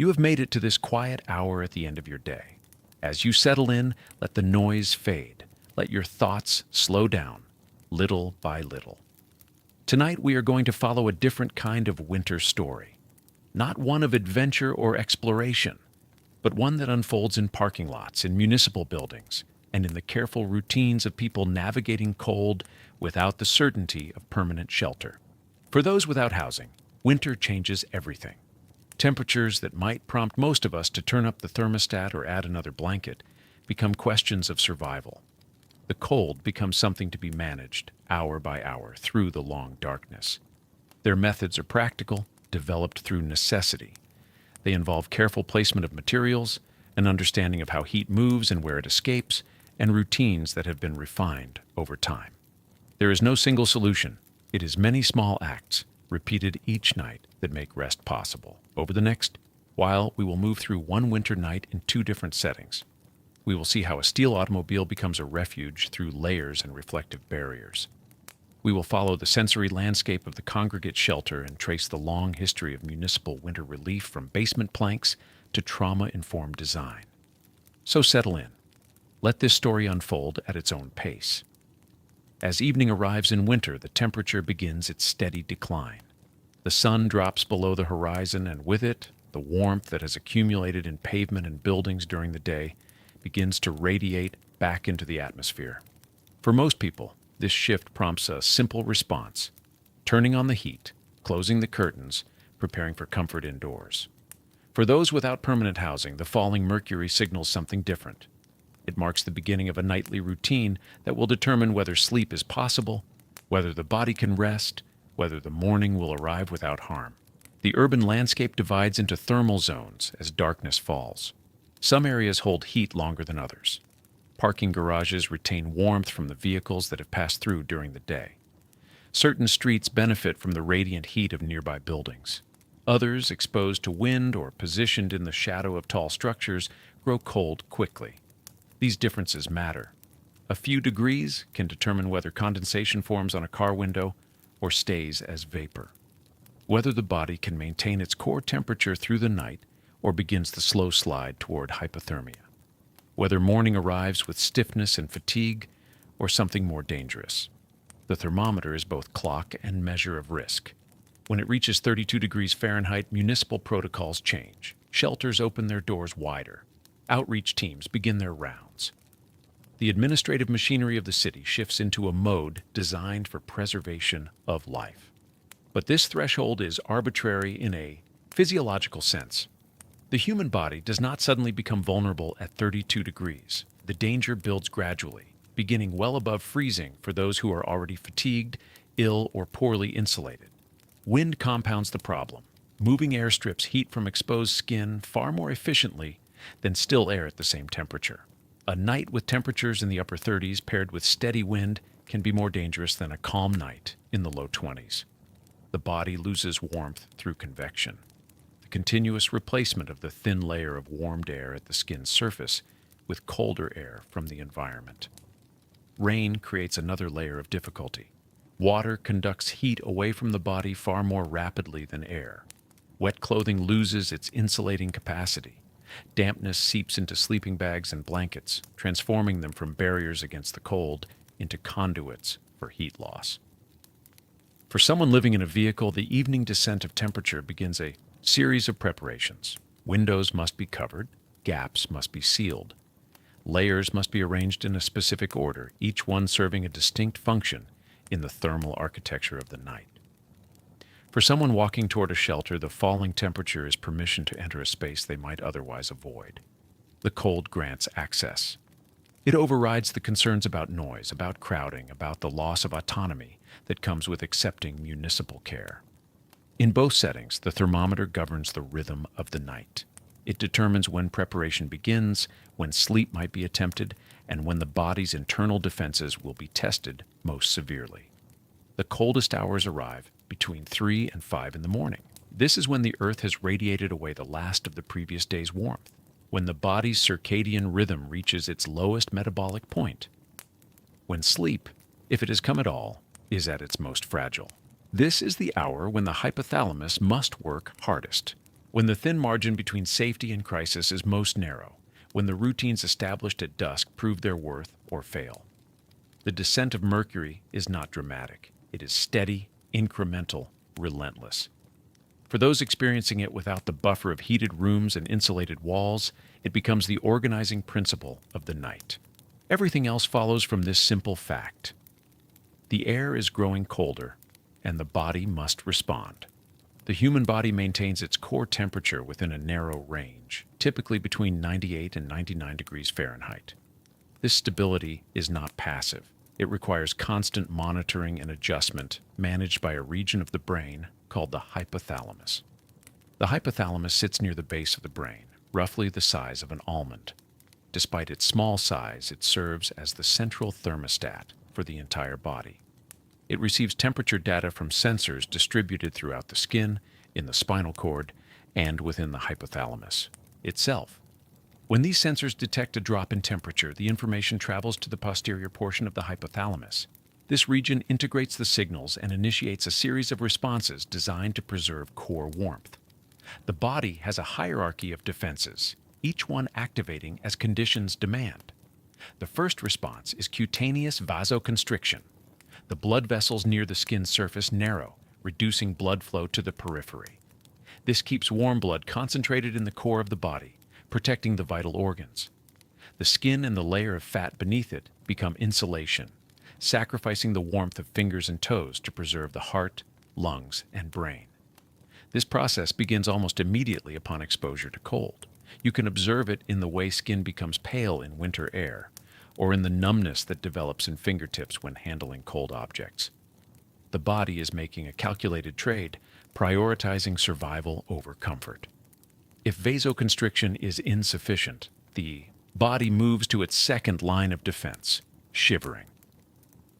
You have made it to this quiet hour at the end of your day. As you settle in, let the noise fade. Let your thoughts slow down, little by little. Tonight we are going to follow a different kind of winter story. Not one of adventure or exploration, but one that unfolds in parking lots, in municipal buildings, and in the careful routines of people navigating cold without the certainty of permanent shelter. For those without housing, winter changes everything. Temperatures that might prompt most of us to turn up the thermostat or add another blanket become questions of survival. The cold becomes something to be managed, hour by hour, through the long darkness. Their methods are practical, developed through necessity. They involve careful placement of materials, an understanding of how heat moves and where it escapes, and routines that have been refined over time. There is no single solution. It is many small acts, repeated each night, that make rest possible. Over the next while, we will move through one winter night in two different settings. We will see how a steel automobile becomes a refuge through layers and reflective barriers. We will follow the sensory landscape of the congregate shelter and trace the long history of municipal winter relief from basement planks to trauma-informed design. So settle in. Let this story unfold at its own pace. As evening arrives in winter, the temperature begins its steady decline. The sun drops below the horizon, and with it, the warmth that has accumulated in pavement and buildings during the day begins to radiate back into the atmosphere. For most people, this shift prompts a simple response: turning on the heat, closing the curtains, preparing for comfort indoors. For those without permanent housing, the falling mercury signals something different. It marks the beginning of a nightly routine that will determine whether sleep is possible, whether the body can rest, whether the morning will arrive without harm. The urban landscape divides into thermal zones as darkness falls. Some areas hold heat longer than others. Parking garages retain warmth from the vehicles that have passed through during the day. Certain streets benefit from the radiant heat of nearby buildings. Others, exposed to wind or positioned in the shadow of tall structures, grow cold quickly. These differences matter. A few degrees can determine whether condensation forms on a car window or stays as vapor. Whether the body can maintain its core temperature through the night or begins the slow slide toward hypothermia. Whether morning arrives with stiffness and fatigue or something more dangerous. The thermometer is both clock and measure of risk. When it reaches 32 degrees Fahrenheit, municipal protocols change. Shelters open their doors wider. Outreach teams begin their rounds. The administrative machinery of the city shifts into a mode designed for preservation of life. But this threshold is arbitrary in a physiological sense. The human body does not suddenly become vulnerable at 32 degrees. The danger builds gradually, beginning well above freezing for those who are already fatigued, ill, or poorly insulated. Wind compounds the problem. Moving air strips heat from exposed skin far more efficiently than still air at the same temperature. A night with temperatures in the upper 30s paired with steady wind can be more dangerous than a calm night in the low 20s. The body loses warmth through convection. The continuous replacement of the thin layer of warmed air at the skin's surface with colder air from the environment. Rain creates another layer of difficulty. Water conducts heat away from the body far more rapidly than air. Wet clothing loses its insulating capacity. Dampness seeps into sleeping bags and blankets, transforming them from barriers against the cold into conduits for heat loss. For someone living in a vehicle, the evening descent of temperature begins a series of preparations. Windows must be covered, gaps must be sealed. Layers must be arranged in a specific order, each one serving a distinct function in the thermal architecture of the night. For someone walking toward a shelter, the falling temperature is permission to enter a space they might otherwise avoid. The cold grants access. It overrides the concerns about noise, about crowding, about the loss of autonomy that comes with accepting municipal care. In both settings, the thermometer governs the rhythm of the night. It determines when preparation begins, when sleep might be attempted, and when the body's internal defenses will be tested most severely. The coldest hours arrive between 3 and 5 in the morning. This is when the earth has radiated away the last of the previous day's warmth, when the body's circadian rhythm reaches its lowest metabolic point, when sleep, if it has come at all, is at its most fragile. This is the hour when the hypothalamus must work hardest. When the thin margin between safety and crisis is most narrow, when the routines established at dusk prove their worth or fail. The descent of Mercury is not dramatic. It is steady, incremental, relentless. For those experiencing it without the buffer of heated rooms and insulated walls, it becomes the organizing principle of the night. Everything else follows from this simple fact. The air is growing colder, and the body must respond. The human body maintains its core temperature within a narrow range, typically between 98 and 99 degrees Fahrenheit. This stability is not passive. It requires constant monitoring and adjustment, managed by a region of the brain called the hypothalamus. The hypothalamus sits near the base of the brain, roughly the size of an almond. Despite its small size, it serves as the central thermostat for the entire body. It receives temperature data from sensors distributed throughout the skin, in the spinal cord, and within the hypothalamus itself. When these sensors detect a drop in temperature, the information travels to the posterior portion of the hypothalamus. This region integrates the signals and initiates a series of responses designed to preserve core warmth. The body has a hierarchy of defenses, each one activating as conditions demand. The first response is cutaneous vasoconstriction. The blood vessels near the skin surface narrow, reducing blood flow to the periphery. This keeps warm blood concentrated in the core of the body, protecting the vital organs. The skin and the layer of fat beneath it become insulation, sacrificing the warmth of fingers and toes to preserve the heart, lungs, and brain. This process begins almost immediately upon exposure to cold. You can observe it in the way skin becomes pale in winter air, or in the numbness that develops in fingertips when handling cold objects. The body is making a calculated trade, prioritizing survival over comfort. If vasoconstriction is insufficient, the body moves to its second line of defense, shivering.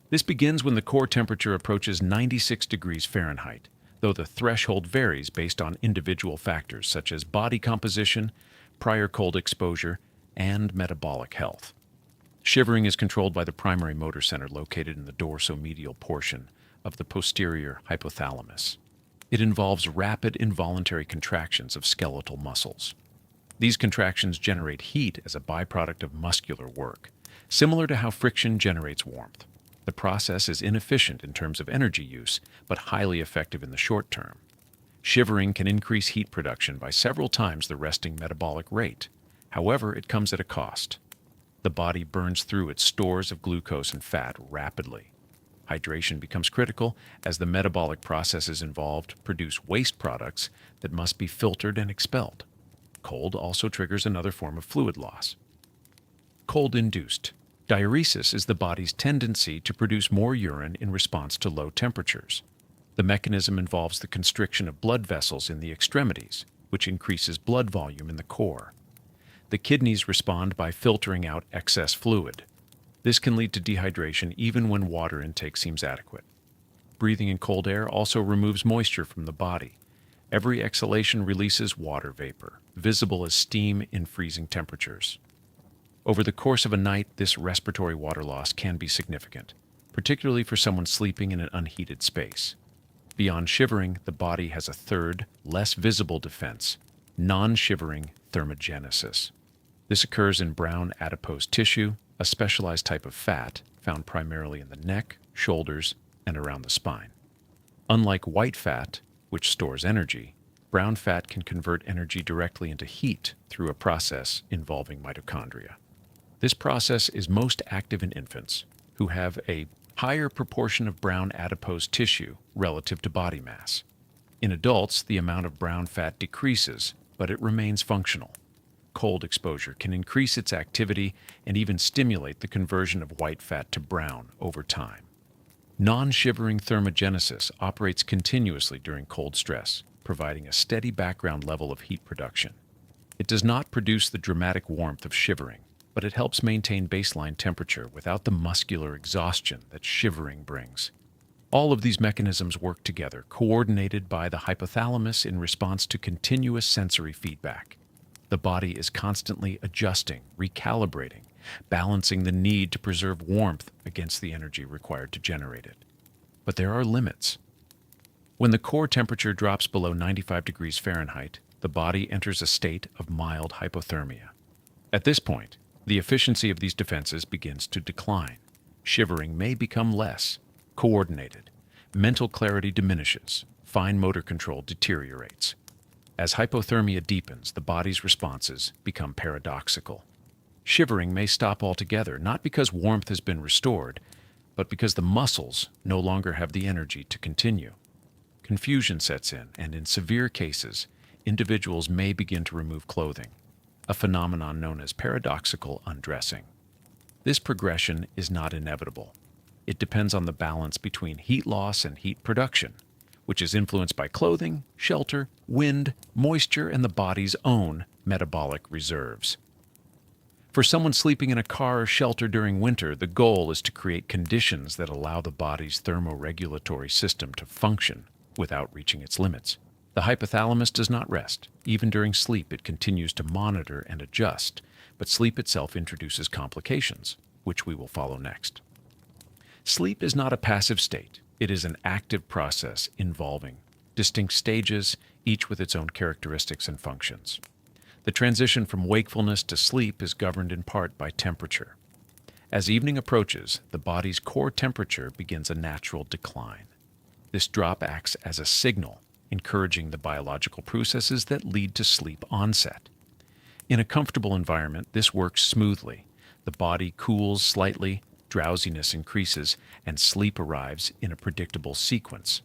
This begins when the core temperature approaches 96 degrees Fahrenheit, though the threshold varies based on individual factors such as body composition, prior cold exposure, and metabolic health. Shivering is controlled by the primary motor center located in the dorsomedial portion of the posterior hypothalamus. It involves rapid involuntary contractions of skeletal muscles. These contractions generate heat as a byproduct of muscular work, similar to how friction generates warmth. The process is inefficient in terms of energy use, but highly effective in the short term. Shivering can increase heat production by several times the resting metabolic rate. However, it comes at a cost. The body burns through its stores of glucose and fat rapidly. Hydration becomes critical as the metabolic processes involved produce waste products that must be filtered and expelled. Cold also triggers another form of fluid loss. Cold-induced diuresis is the body's tendency to produce more urine in response to low temperatures. The mechanism involves the constriction of blood vessels in the extremities, which increases blood volume in the core. The kidneys respond by filtering out excess fluid. This can lead to dehydration even when water intake seems adequate. Breathing in cold air also removes moisture from the body. Every exhalation releases water vapor, visible as steam in freezing temperatures. Over the course of a night, this respiratory water loss can be significant, particularly for someone sleeping in an unheated space. Beyond shivering, the body has a third, less visible defense, non-shivering thermogenesis. This occurs in brown adipose tissue, a specialized type of fat found primarily in the neck, shoulders, and around the spine. Unlike white fat, which stores energy, brown fat can convert energy directly into heat through a process involving mitochondria. This process is most active in infants, who have a higher proportion of brown adipose tissue relative to body mass. In adults, the amount of brown fat decreases, but it remains functional. Cold exposure can increase its activity and even stimulate the conversion of white fat to brown over time. Non-shivering thermogenesis operates continuously during cold stress, providing a steady background level of heat production. It does not produce the dramatic warmth of shivering, but it helps maintain baseline temperature without the muscular exhaustion that shivering brings. All of these mechanisms work together, coordinated by the hypothalamus in response to continuous sensory feedback. The body is constantly adjusting, recalibrating, balancing the need to preserve warmth against the energy required to generate it. But there are limits. When the core temperature drops below 95 degrees Fahrenheit, the body enters a state of mild hypothermia. At this point, the efficiency of these defenses begins to decline. Shivering may become less coordinated. Mental clarity diminishes. Fine motor control deteriorates. As hypothermia deepens, the body's responses become paradoxical. Shivering may stop altogether, not because warmth has been restored, but because the muscles no longer have the energy to continue. Confusion sets in, and in severe cases, individuals may begin to remove clothing, a phenomenon known as paradoxical undressing. This progression is not inevitable. It depends on the balance between heat loss and heat production, which is influenced by clothing, shelter, wind, moisture, and the body's own metabolic reserves. For someone sleeping in a car or shelter during winter, the goal is to create conditions that allow the body's thermoregulatory system to function without reaching its limits. The hypothalamus does not rest. Even during sleep, it continues to monitor and adjust, but sleep itself introduces complications, which we will follow next. Sleep is not a passive state. It is an active process involving distinct stages, each with its own characteristics and functions. The transition from wakefulness to sleep is governed in part by temperature. As evening approaches, the body's core temperature begins a natural decline. This drop acts as a signal, encouraging the biological processes that lead to sleep onset. In a comfortable environment, this works smoothly. The body cools slightly, drowsiness increases, and sleep arrives in a predictable sequence.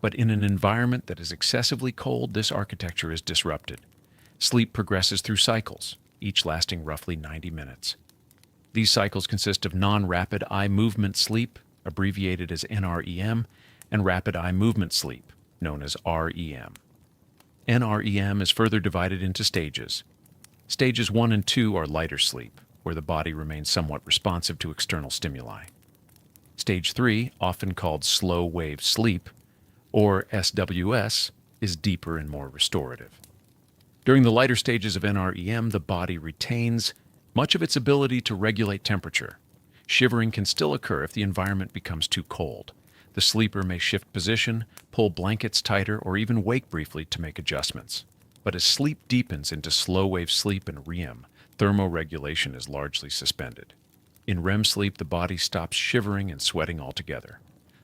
But in an environment that is excessively cold, this architecture is disrupted. Sleep progresses through cycles, each lasting roughly 90 minutes. These cycles consist of non-rapid eye movement sleep, abbreviated as NREM, and rapid eye movement sleep, known as REM. NREM is further divided into stages. Stages 1 and 2 are lighter sleep, where the body remains somewhat responsive to external stimuli. Stage 3, often called slow wave sleep, or SWS, is deeper and more restorative. During the lighter stages of NREM, the body retains much of its ability to regulate temperature. Shivering can still occur if the environment becomes too cold. The sleeper may shift position, pull blankets tighter, or even wake briefly to make adjustments. But as sleep deepens into slow-wave sleep and REM, thermoregulation is largely suspended. In REM sleep, the body stops shivering and sweating altogether.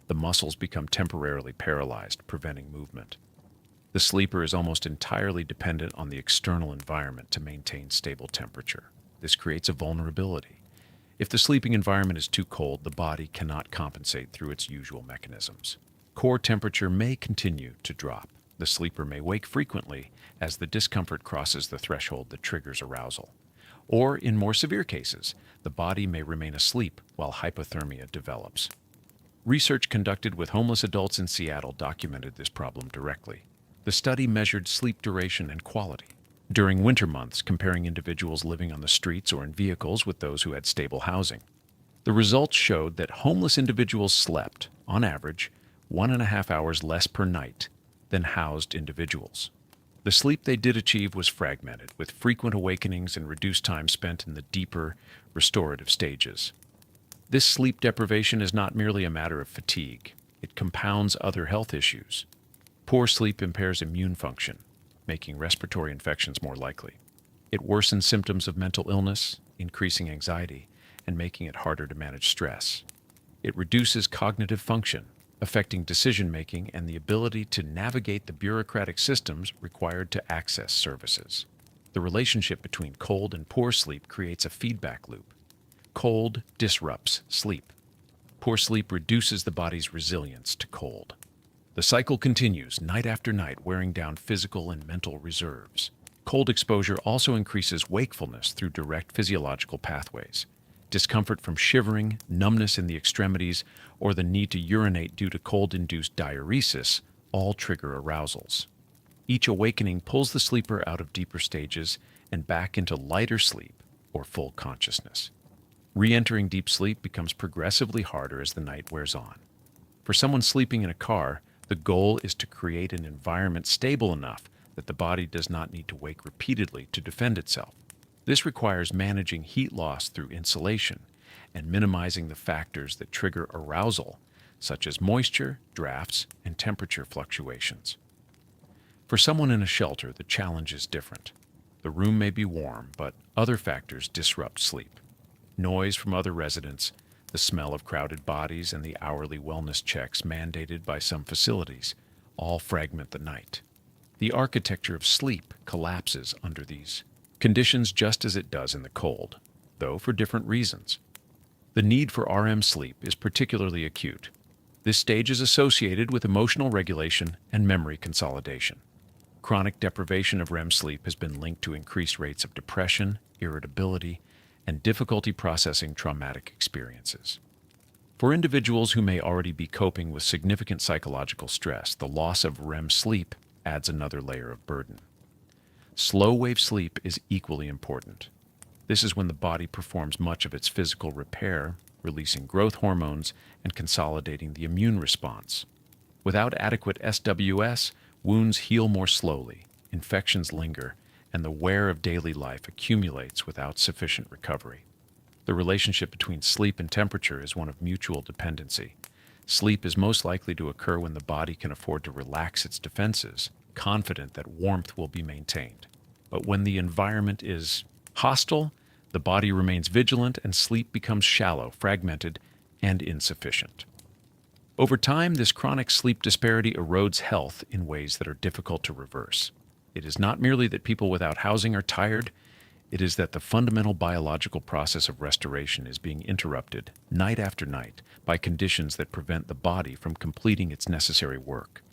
The muscles become temporarily paralyzed, preventing movement. The sleeper is almost entirely dependent on the external environment to maintain stable temperature. This creates a vulnerability. If the sleeping environment is too cold, the body cannot compensate through its usual mechanisms. Core temperature may continue to drop. The sleeper may wake frequently as the discomfort crosses the threshold that triggers arousal. Or, in more severe cases, the body may remain asleep while hypothermia develops. Research conducted with homeless adults in Seattle documented this problem directly. The study measured sleep duration and quality during winter months, comparing individuals living on the streets or in vehicles with those who had stable housing. The results showed that homeless individuals slept, on average, 1.5 hours less per night than housed individuals. The sleep they did achieve was fragmented, with frequent awakenings and reduced time spent in the deeper, restorative stages. This sleep deprivation is not merely a matter of fatigue. It compounds other health issues. Poor sleep impairs immune function, making respiratory infections more likely. It worsens symptoms of mental illness, increasing anxiety, and making it harder to manage stress. It reduces cognitive function, affecting decision-making and the ability to navigate the bureaucratic systems required to access services. The relationship between cold and poor sleep creates a feedback loop. Cold disrupts sleep. Poor sleep reduces the body's resilience to cold. The cycle continues night after night, wearing down physical and mental reserves. Cold exposure also increases wakefulness through direct physiological pathways. Discomfort from shivering, numbness in the extremities, or the need to urinate due to cold-induced diuresis all trigger arousals. Each awakening pulls the sleeper out of deeper stages and back into lighter sleep or full consciousness. Re-entering deep sleep becomes progressively harder as the night wears on. For someone sleeping in a car, the goal is to create an environment stable enough that the body does not need to wake repeatedly to defend itself. This requires managing heat loss through insulation and minimizing the factors that trigger arousal, such as moisture, drafts, and temperature fluctuations. For someone in a shelter, the challenge is different. The room may be warm, but other factors disrupt sleep. Noise from other residents, the smell of crowded bodies, and the hourly wellness checks mandated by some facilities all fragment the night. The architecture of sleep collapses under these conditions just as it does in the cold, though for different reasons. The need for REM sleep is particularly acute. This stage is associated with emotional regulation and memory consolidation. Chronic deprivation of REM sleep has been linked to increased rates of depression, irritability, and difficulty processing traumatic experiences. For individuals who may already be coping with significant psychological stress, the loss of REM sleep adds another layer of burden. Slow-wave sleep is equally important. This is when the body performs much of its physical repair, releasing growth hormones and consolidating the immune response. Without adequate SWS, wounds heal more slowly, infections linger, and the wear of daily life accumulates without sufficient recovery. The relationship between sleep and temperature is one of mutual dependency. Sleep is most likely to occur when the body can afford to relax its defenses, confident that warmth will be maintained. But when the environment is hostile, the body remains vigilant and sleep becomes shallow, fragmented, and insufficient. Over time, this chronic sleep disparity erodes health in ways that are difficult to reverse. It is not merely that people without housing are tired, it is that the fundamental biological process of restoration is being interrupted night after night by conditions that prevent the body from completing its necessary work.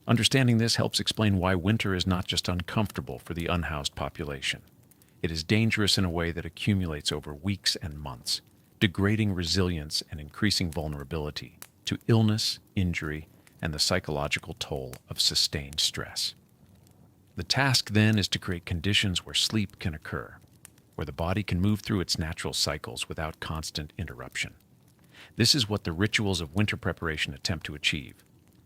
Understanding this helps explain why winter is not just uncomfortable for the unhoused population. It is dangerous in a way that accumulates over weeks and months, degrading resilience and increasing vulnerability to illness, injury, and the psychological toll of sustained stress. The task then is to create conditions where sleep can occur, where the body can move through its natural cycles without constant interruption. This is what the rituals of winter preparation attempt to achieve,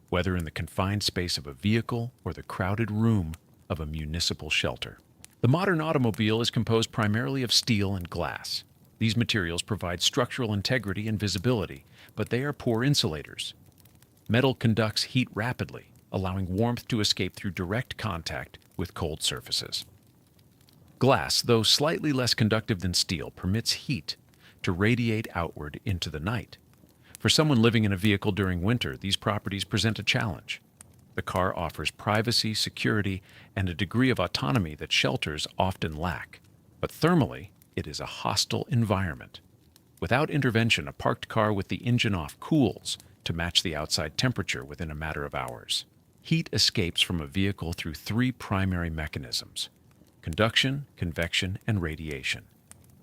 whether in the confined space of a vehicle or the crowded room of a municipal shelter. The modern automobile is composed primarily of steel and glass. These materials provide structural integrity and visibility, but they are poor insulators. Metal conducts heat rapidly, allowing warmth to escape through direct contact with cold surfaces. Glass, though slightly less conductive than steel, permits heat to radiate outward into the night. For someone living in a vehicle during winter, these properties present a challenge. The car offers privacy, security, and a degree of autonomy that shelters often lack. But thermally, it is a hostile environment. Without intervention, a parked car with the engine off cools to match the outside temperature within a matter of hours. Heat escapes from a vehicle through three primary mechanisms: conduction, convection, and radiation.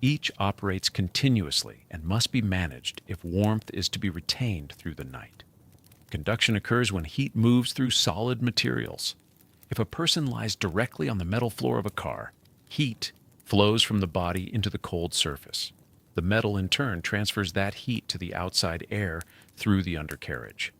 Each operates continuously and must be managed if warmth is to be retained through the night. Conduction occurs when heat moves through solid materials. If a person lies directly on the metal floor of a car, heat flows from the body into the cold surface. The metal, in turn, transfers that heat to the outside air through the undercarriage.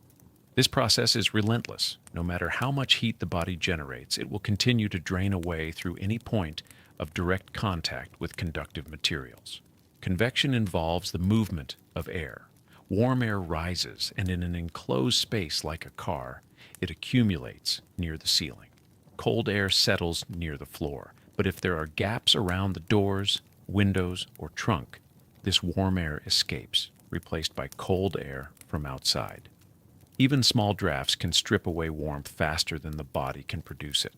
This process is relentless. No matter how much heat the body generates, it will continue to drain away through any point of direct contact with conductive materials. Convection involves the movement of air. Warm air rises, and in an enclosed space like a car, it accumulates near the ceiling. Cold air settles near the floor, but if there are gaps around the doors, windows, or trunk, this warm air escapes, replaced by cold air from outside. Even small drafts can strip away warmth faster than the body can produce it.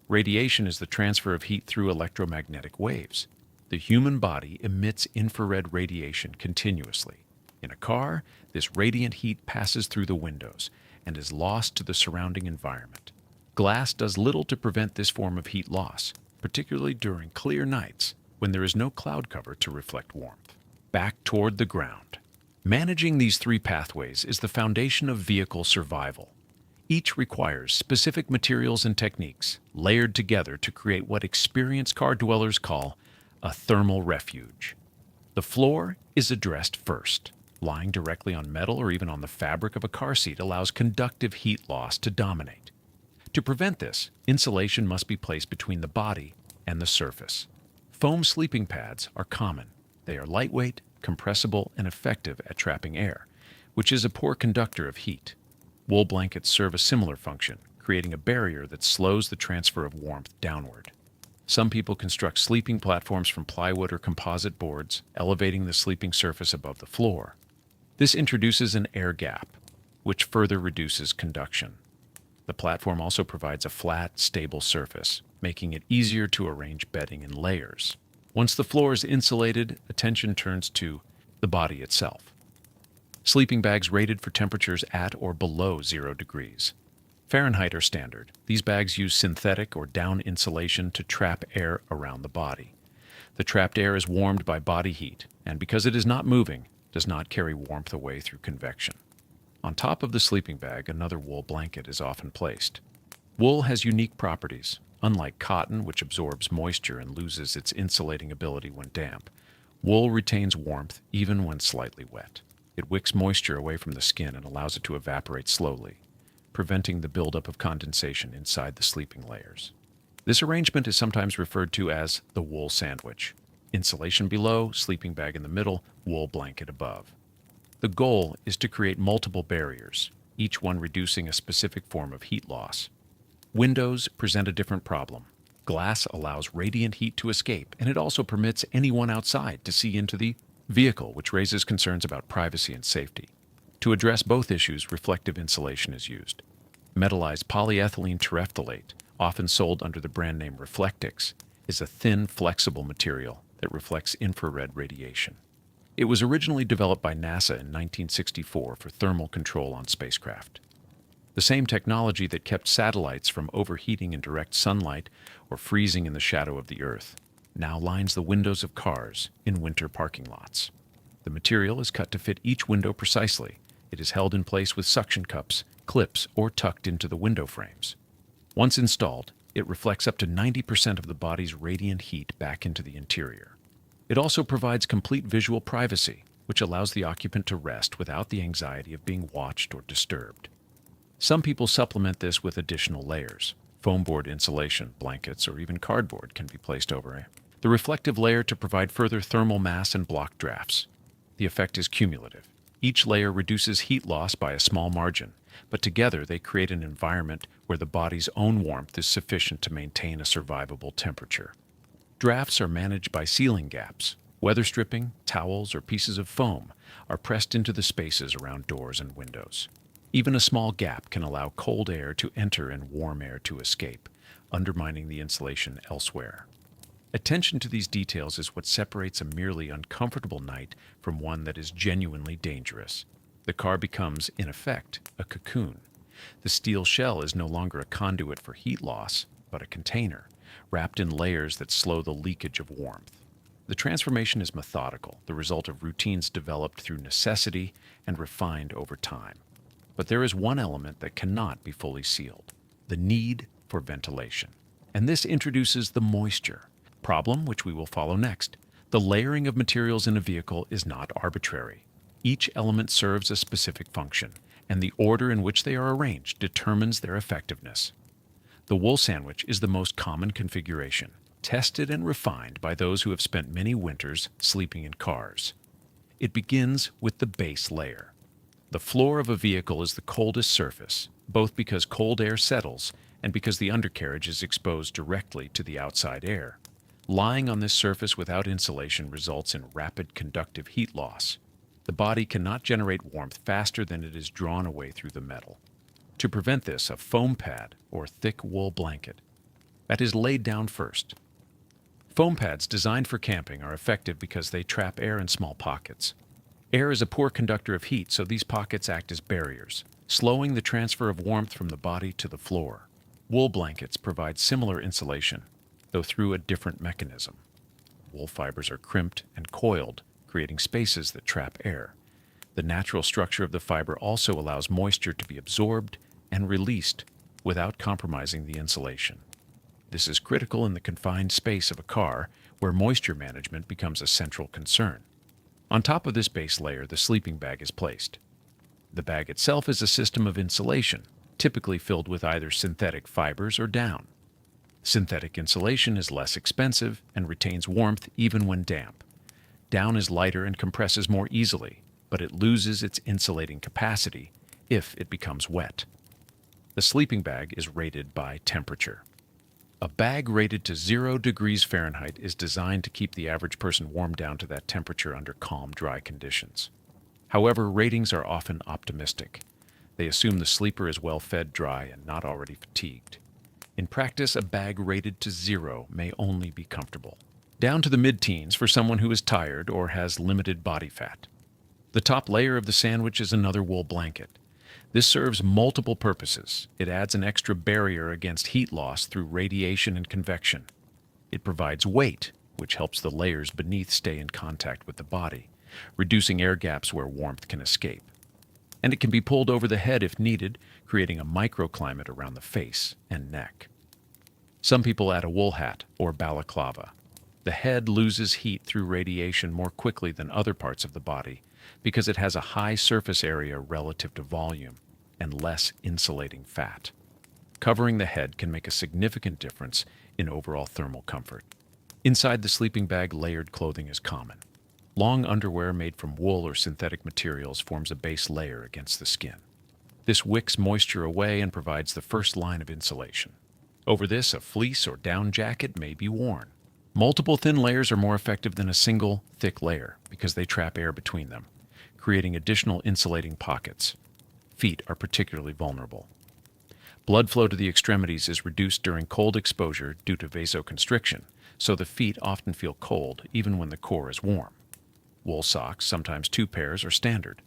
Radiation is the transfer of heat through electromagnetic waves. The human body emits infrared radiation continuously. In a car, this radiant heat passes through the windows and is lost to the surrounding environment. Glass does little to prevent this form of heat loss, particularly during clear nights when there is no cloud cover to reflect warmth. Back toward the ground. Managing these three pathways is the foundation of vehicle survival. Each requires specific materials and techniques layered together to create what experienced car dwellers call a thermal refuge. The floor is addressed first. Lying directly on metal or even on the fabric of a car seat allows conductive heat loss to dominate. To prevent this, insulation must be placed between the body and the surface. Foam sleeping pads are common. They are lightweight, compressible, and effective at trapping air, which is a poor conductor of heat. Wool blankets serve a similar function, creating a barrier that slows the transfer of warmth downward. Some people construct sleeping platforms from plywood or composite boards, elevating the sleeping surface above the floor. This introduces an air gap, which further reduces conduction. The platform also provides a flat, stable surface, making it easier to arrange bedding in layers. Once the floor is insulated, attention turns to the body itself. Sleeping bags rated for temperatures at or below 0 degrees Fahrenheit are standard. These bags use synthetic or down insulation to trap air around the body. The trapped air is warmed by body heat, and because it is not moving, does not carry warmth away through convection. On top of the sleeping bag, another wool blanket is often placed. Wool has unique properties. Unlike cotton, which absorbs moisture and loses its insulating ability when damp, wool retains warmth even when slightly wet. It wicks moisture away from the skin and allows it to evaporate slowly, preventing the buildup of condensation inside the sleeping layers. This arrangement is sometimes referred to as the wool sandwich. Insulation below, sleeping bag in the middle, wool blanket above. The goal is to create multiple barriers, each one reducing a specific form of heat loss. Windows present a different problem. Glass allows radiant heat to escape, and it also permits anyone outside to see into the vehicle, which raises concerns about privacy and safety. To address both issues, reflective insulation is used. Metallized polyethylene terephthalate, often sold under the brand name Reflectix, is a thin, flexible material that reflects infrared radiation. It was originally developed by NASA in 1964 for thermal control on spacecraft. The same technology that kept satellites from overheating in direct sunlight or freezing in the shadow of the Earth now lines the windows of cars in winter parking lots. The material is cut to fit each window precisely. It is held in place with suction cups, clips, or tucked into the window frames. Once installed, it reflects up to 90% of the body's radiant heat back into the interior. It also provides complete visual privacy, which allows the occupant to rest without the anxiety of being watched or disturbed. Some people supplement this with additional layers. Foam board insulation, blankets, or even cardboard can be placed over the reflective layer to provide further thermal mass and block drafts. The effect is cumulative. Each layer reduces heat loss by a small margin, but together they create an environment where the body's own warmth is sufficient to maintain a survivable temperature. Drafts are managed by sealing gaps. Weather stripping, towels, or pieces of foam are pressed into the spaces around doors and windows. Even a small gap can allow cold air to enter and warm air to escape, undermining the insulation elsewhere. Attention to these details is what separates a merely uncomfortable night from one that is genuinely dangerous. The car becomes, in effect, a cocoon. The steel shell is no longer a conduit for heat loss, but a container, wrapped in layers that slow the leakage of warmth. The transformation is methodical, the result of routines developed through necessity and refined over time. But there is one element that cannot be fully sealed: the need for ventilation. And this introduces the moisture problem, which we will follow next. The layering of materials in a vehicle is not arbitrary. Each element serves a specific function, and the order in which they are arranged determines their effectiveness. The wool sandwich is the most common configuration, tested and refined by those who have spent many winters sleeping in cars. It begins with the base layer. The floor of a vehicle is the coldest surface, both because cold air settles and because the undercarriage is exposed directly to the outside air. Lying on this surface without insulation results in rapid conductive heat loss. The body cannot generate warmth faster than it is drawn away through the metal. To prevent this, a foam pad, or thick wool blanket, that is laid down first. Foam pads designed for camping are effective because they trap air in small pockets. Air is a poor conductor of heat, so these pockets act as barriers, slowing the transfer of warmth from the body to the floor. Wool blankets provide similar insulation, though through a different mechanism. Wool fibers are crimped and coiled, creating spaces that trap air. The natural structure of the fiber also allows moisture to be absorbed and released without compromising the insulation. This is critical in the confined space of a car, where moisture management becomes a central concern. On top of this base layer, the sleeping bag is placed. The bag itself is a system of insulation, typically filled with either synthetic fibers or down. Synthetic insulation is less expensive and retains warmth even when damp. Down is lighter and compresses more easily, but it loses its insulating capacity if it becomes wet. The sleeping bag is rated by temperature. A bag rated to 0 degrees Fahrenheit is designed to keep the average person warm down to that temperature under calm, dry conditions. However, ratings are often optimistic. They assume the sleeper is well fed, dry, and not already fatigued. In practice, a bag rated to 0 may only be comfortable, down to the mid-teens for someone who is tired or has limited body fat. The top layer of the sandwich is another wool blanket. This serves multiple purposes. It adds an extra barrier against heat loss through radiation and convection. It provides weight, which helps the layers beneath stay in contact with the body, reducing air gaps where warmth can escape. And it can be pulled over the head if needed, creating a microclimate around the face and neck. Some people add a wool hat or balaclava. The head loses heat through radiation more quickly than other parts of the body because it has a high surface area relative to volume and less insulating fat. Covering the head can make a significant difference in overall thermal comfort. Inside the sleeping bag, layered clothing is common. Long underwear made from wool or synthetic materials forms a base layer against the skin. This wicks moisture away and provides the first line of insulation. Over this, a fleece or down jacket may be worn. Multiple thin layers are more effective than a single thick layer because they trap air between them, creating additional insulating pockets. Feet are particularly vulnerable. Blood flow to the extremities is reduced during cold exposure due to vasoconstriction, so the feet often feel cold even when the core is warm. Wool socks, sometimes 2 pairs, are standard.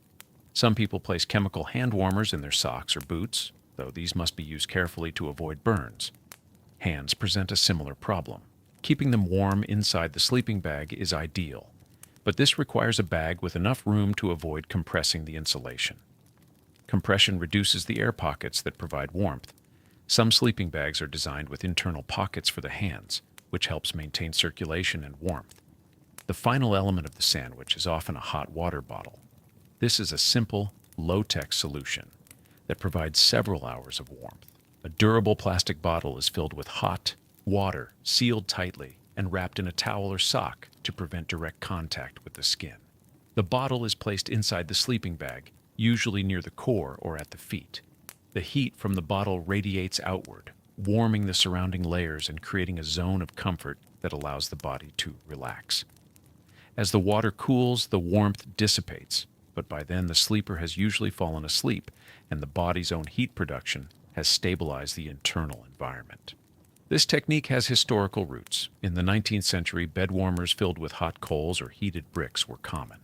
Some people place chemical hand warmers in their socks or boots, though these must be used carefully to avoid burns. Hands present a similar problem. Keeping them warm inside the sleeping bag is ideal, but this requires a bag with enough room to avoid compressing the insulation. Compression reduces the air pockets that provide warmth. Some sleeping bags are designed with internal pockets for the hands, which helps maintain circulation and warmth. The final element of the sandwich is often a hot water bottle. This is a simple, low-tech solution that provides several hours of warmth. A durable plastic bottle is filled with hot water, sealed tightly, and wrapped in a towel or sock to prevent direct contact with the skin. The bottle is placed inside the sleeping bag, usually near the core or at the feet. The heat from the bottle radiates outward, warming the surrounding layers and creating a zone of comfort that allows the body to relax. As the water cools, the warmth dissipates, but by then the sleeper has usually fallen asleep and the body's own heat production has stabilized the internal environment. This technique has historical roots. In the 19th century, bed warmers filled with hot coals or heated bricks were common.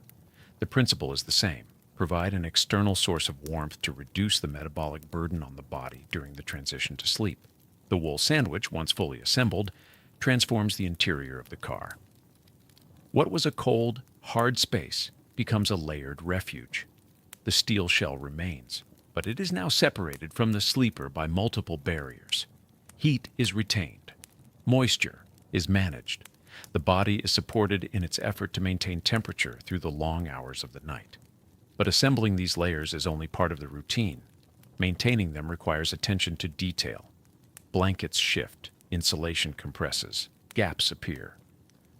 The principle is the same. Provide an external source of warmth to reduce the metabolic burden on the body during the transition to sleep. The wool sandwich, once fully assembled, transforms the interior of the car. What was a cold, hard space becomes a layered refuge. The steel shell remains, but it is now separated from the sleeper by multiple barriers. Heat is retained. Moisture is managed. The body is supported in its effort to maintain temperature through the long hours of the night. But assembling these layers is only part of the routine. Maintaining them requires attention to detail. Blankets shift, insulation compresses, gaps appear.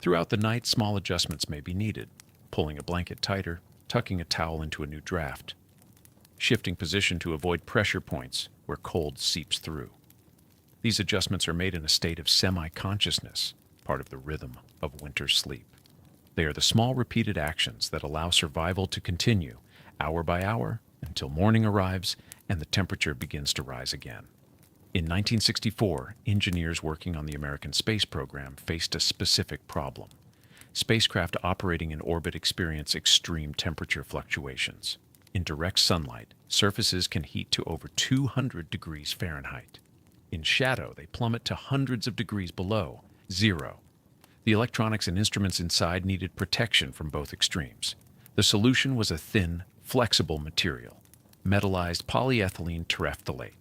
Throughout the night, small adjustments may be needed. Pulling a blanket tighter, tucking a towel into a new draft. Shifting position to avoid pressure points where cold seeps through. These adjustments are made in a state of semi-consciousness, part of the rhythm of winter sleep. They are the small repeated actions that allow survival to continue, hour by hour, until morning arrives and the temperature begins to rise again. In 1964, engineers working on the American space program faced a specific problem. Spacecraft operating in orbit experience extreme temperature fluctuations. In direct sunlight, surfaces can heat to over 200 degrees Fahrenheit. In shadow, they plummet to hundreds of degrees below zero. The electronics and instruments inside needed protection from both extremes. The solution was a thin, flexible material, metallized polyethylene terephthalate.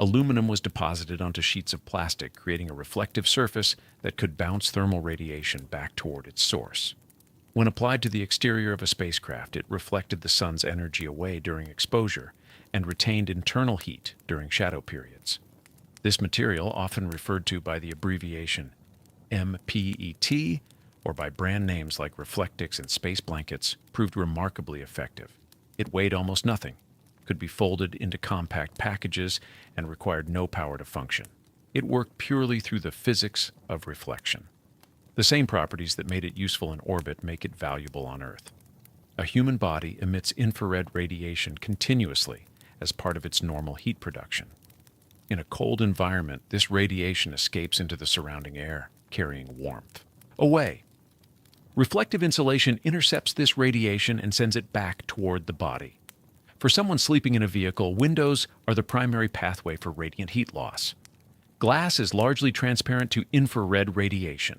Aluminum was deposited onto sheets of plastic, creating a reflective surface that could bounce thermal radiation back toward its source. When applied to the exterior of a spacecraft, it reflected the sun's energy away during exposure and retained internal heat during shadow periods. This material, often referred to by the abbreviation MPET or by brand names like Reflectix and Space Blankets, proved remarkably effective. It weighed almost nothing, could be folded into compact packages, and required no power to function. It worked purely through the physics of reflection. The same properties that made it useful in orbit make it valuable on Earth. A human body emits infrared radiation continuously as part of its normal heat production. In a cold environment, this radiation escapes into the surrounding air, carrying warmth. Away! Reflective insulation intercepts this radiation and sends it back toward the body. For someone sleeping in a vehicle, windows are the primary pathway for radiant heat loss. Glass is largely transparent to infrared radiation.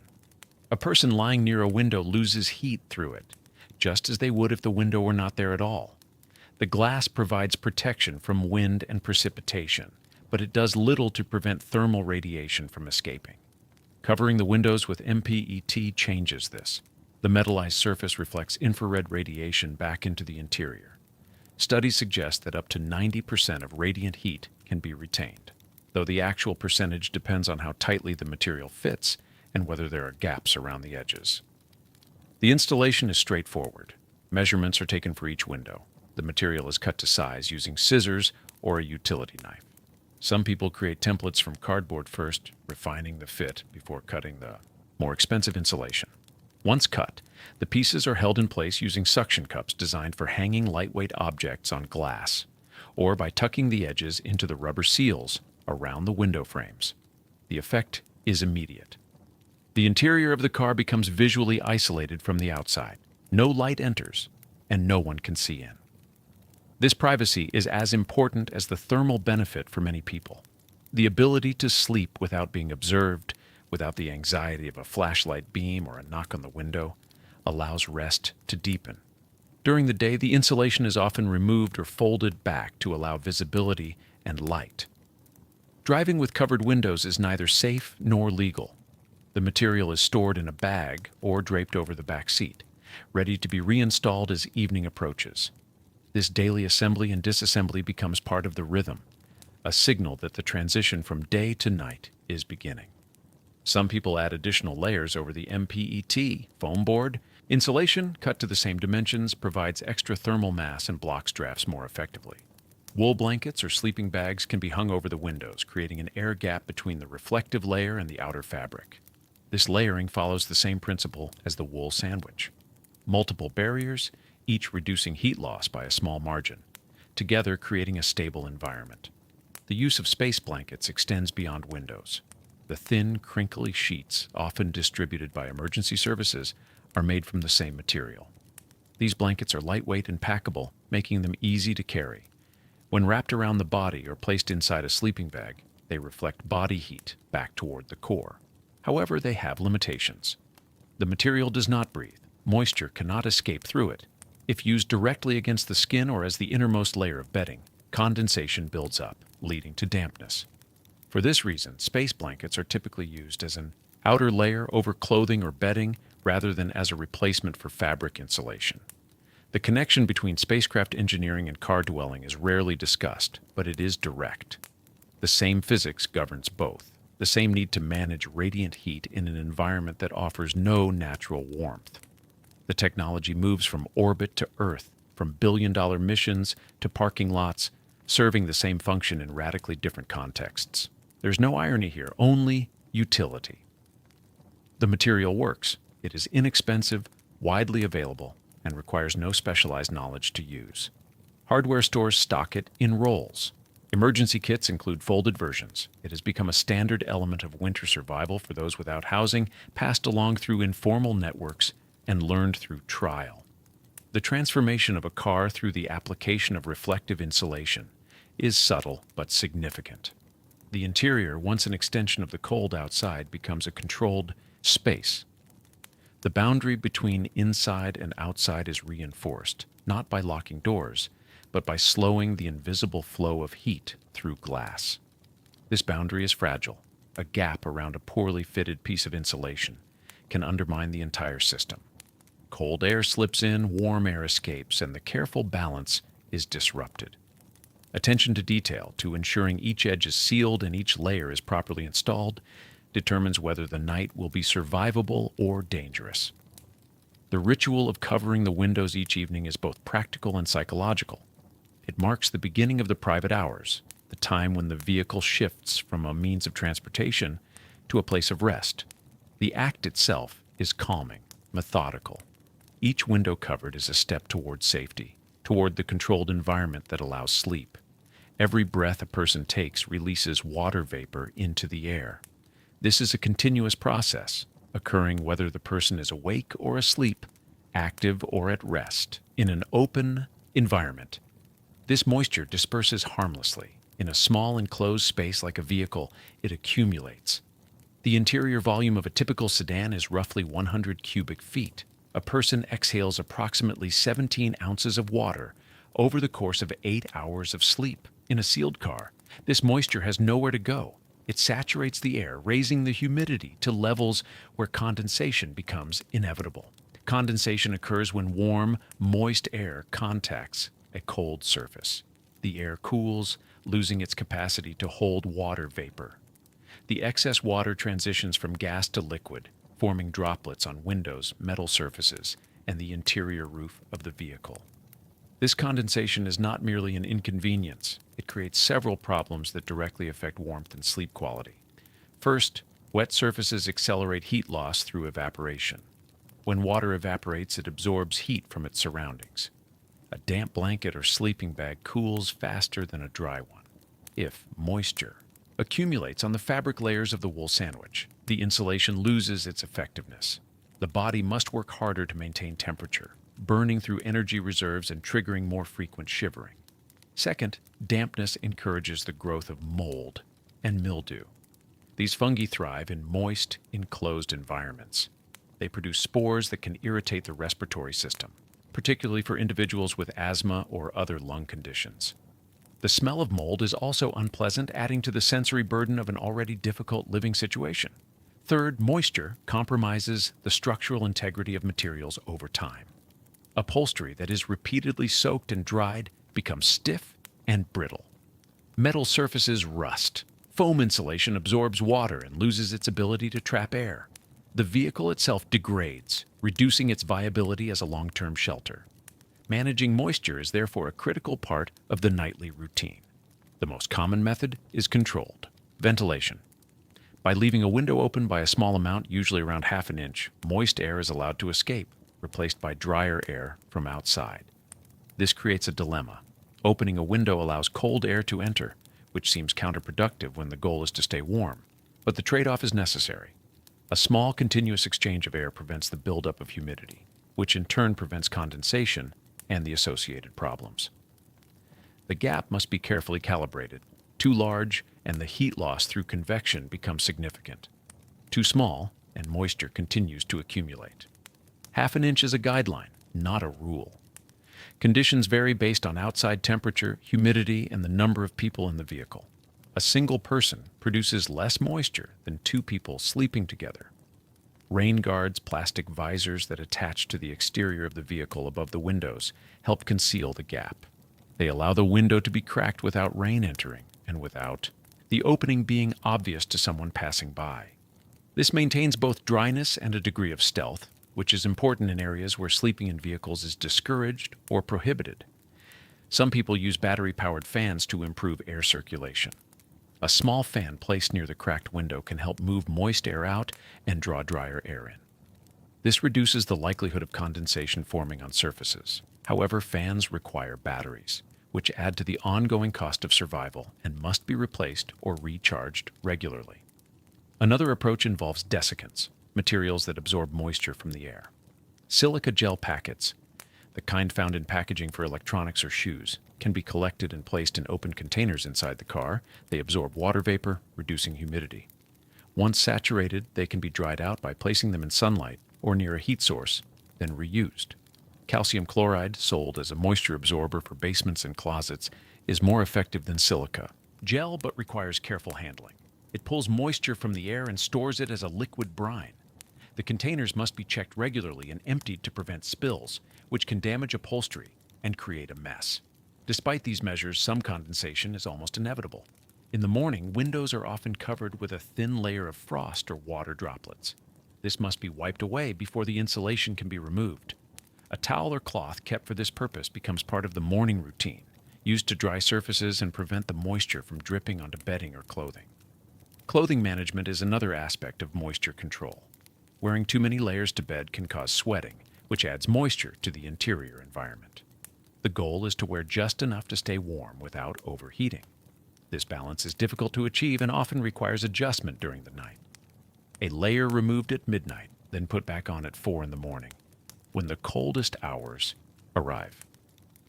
A person lying near a window loses heat through it, just as they would if the window were not there at all. The glass provides protection from wind and precipitation, but it does little to prevent thermal radiation from escaping. Covering the windows with MPET changes this. The metallized surface reflects infrared radiation back into the interior. Studies suggest that up to 90% of radiant heat can be retained, though the actual percentage depends on how tightly the material fits and whether there are gaps around the edges. The installation is straightforward. Measurements are taken for each window. The material is cut to size using scissors or a utility knife. Some people create templates from cardboard first, refining the fit before cutting the more expensive insulation. Once cut, the pieces are held in place using suction cups designed for hanging lightweight objects on glass, or by tucking the edges into the rubber seals around the window frames. The effect is immediate. The interior of the car becomes visually isolated from the outside. No light enters, and no one can see in. This privacy is as important as the thermal benefit for many people. The ability to sleep without being observed, without the anxiety of a flashlight beam or a knock on the window, allows rest to deepen. During the day, the insulation is often removed or folded back to allow visibility and light. Driving with covered windows is neither safe nor legal. The material is stored in a bag or draped over the back seat, ready to be reinstalled as evening approaches. This daily assembly and disassembly becomes part of the rhythm, a signal that the transition from day to night is beginning. Some people add additional layers over the MPET foam board. Insulation, cut to the same dimensions, provides extra thermal mass and blocks drafts more effectively. Wool blankets or sleeping bags can be hung over the windows, creating an air gap between the reflective layer and the outer fabric. This layering follows the same principle as the wool sandwich. Multiple barriers, each reducing heat loss by a small margin, together creating a stable environment. The use of space blankets extends beyond windows. The thin, crinkly sheets, often distributed by emergency services, are made from the same material. These blankets are lightweight and packable, making them easy to carry. When wrapped around the body or placed inside a sleeping bag, they reflect body heat back toward the core. However, they have limitations. The material does not breathe. Moisture cannot escape through it. If used directly against the skin or as the innermost layer of bedding, condensation builds up, leading to dampness. For this reason, space blankets are typically used as an outer layer over clothing or bedding rather than as a replacement for fabric insulation. The connection between spacecraft engineering and car dwelling is rarely discussed, but it is direct. The same physics governs both. The same need to manage radiant heat in an environment that offers no natural warmth. The technology moves from orbit to Earth, from billion-dollar missions to parking lots, serving the same function in radically different contexts. There's no irony here, only utility. The material works. It is inexpensive, widely available, and requires no specialized knowledge to use. Hardware stores stock it in rolls. Emergency kits include folded versions. It has become a standard element of winter survival for those without housing, passed along through informal networks and learned through trial. The transformation of a car through the application of reflective insulation is subtle but significant. The interior, once an extension of the cold outside, becomes a controlled space. The boundary between inside and outside is reinforced, not by locking doors, but by slowing the invisible flow of heat through glass. This boundary is fragile. A gap around a poorly fitted piece of insulation can undermine the entire system. Cold air slips in, warm air escapes, and the careful balance is disrupted. Attention to detail, to ensuring each edge is sealed and each layer is properly installed, determines whether the night will be survivable or dangerous. The ritual of covering the windows each evening is both practical and psychological. It marks the beginning of the private hours, the time when the vehicle shifts from a means of transportation to a place of rest. The act itself is calming, methodical. Each window covered is a step toward safety, toward the controlled environment that allows sleep. Every breath a person takes releases water vapor into the air. This is a continuous process, occurring whether the person is awake or asleep, active or at rest, in an open environment. This moisture disperses harmlessly. In a small enclosed space like a vehicle, it accumulates. The interior volume of a typical sedan is roughly 100 cubic feet. A person exhales approximately 17 ounces of water over the course of 8 hours of sleep. In a sealed car, this moisture has nowhere to go. It saturates the air, raising the humidity to levels where condensation becomes inevitable. Condensation occurs when warm, moist air contacts a cold surface. The air cools, losing its capacity to hold water vapor. The excess water transitions from gas to liquid, forming droplets on windows, metal surfaces, and the interior roof of the vehicle. This condensation is not merely an inconvenience. It creates several problems that directly affect warmth and sleep quality. First, wet surfaces accelerate heat loss through evaporation. When water evaporates, it absorbs heat from its surroundings. A damp blanket or sleeping bag cools faster than a dry one. If moisture accumulates on the fabric layers of the wool sandwich, the insulation loses its effectiveness. The body must work harder to maintain temperature, burning through energy reserves and triggering more frequent shivering. Second, dampness encourages the growth of mold and mildew. These fungi thrive in moist, enclosed environments. They produce spores that can irritate the respiratory system, particularly for individuals with asthma or other lung conditions. The smell of mold is also unpleasant, adding to the sensory burden of an already difficult living situation. Third, moisture compromises the structural integrity of materials over time. Upholstery that is repeatedly soaked and dried becomes stiff and brittle. Metal surfaces rust. Foam insulation absorbs water and loses its ability to trap air. The vehicle itself degrades, reducing its viability as a long-term shelter. Managing moisture is therefore a critical part of the nightly routine. The most common method is controlled ventilation. By leaving a window open by a small amount, usually around half an inch, moist air is allowed to escape, replaced by drier air from outside. This creates a dilemma. Opening a window allows cold air to enter, which seems counterproductive when the goal is to stay warm, but the trade-off is necessary. A small continuous exchange of air prevents the buildup of humidity, which in turn prevents condensation and the associated problems. The gap must be carefully calibrated. Too large, and the heat loss through convection becomes significant. Too small, and moisture continues to accumulate. Half an inch is a guideline, not a rule. Conditions vary based on outside temperature, humidity, and the number of people in the vehicle. A single person produces less moisture than two people sleeping together. Rain guards, plastic visors that attach to the exterior of the vehicle above the windows, help conceal the gap. They allow the window to be cracked without rain entering and without the opening being obvious to someone passing by. This maintains both dryness and a degree of stealth, which is important in areas where sleeping in vehicles is discouraged or prohibited. Some people use battery-powered fans to improve air circulation. A small fan placed near the cracked window can help move moist air out and draw drier air in. This reduces the likelihood of condensation forming on surfaces. However, fans require batteries, which add to the ongoing cost of survival and must be replaced or recharged regularly. Another approach involves desiccants, materials that absorb moisture from the air. Silica gel packets, the kind found in packaging for electronics or shoes, can be collected and placed in open containers inside the car. They absorb water vapor, reducing humidity. Once saturated, they can be dried out by placing them in sunlight or near a heat source, then reused. Calcium chloride, sold as a moisture absorber for basements and closets, is more effective than silica. Gel, but requires careful handling. It pulls moisture from the air and stores it as a liquid brine. The containers must be checked regularly and emptied to prevent spills, which can damage upholstery and create a mess. Despite these measures, some condensation is almost inevitable. In the morning, windows are often covered with a thin layer of frost or water droplets. This must be wiped away before the insulation can be removed. A towel or cloth kept for this purpose becomes part of the morning routine, used to dry surfaces and prevent the moisture from dripping onto bedding or clothing. Clothing management is another aspect of moisture control. Wearing too many layers to bed can cause sweating, which adds moisture to the interior environment. The goal is to wear just enough to stay warm without overheating. This balance is difficult to achieve and often requires adjustment during the night. A layer removed at midnight, then put back on at 4 in the morning, when the coldest hours arrive.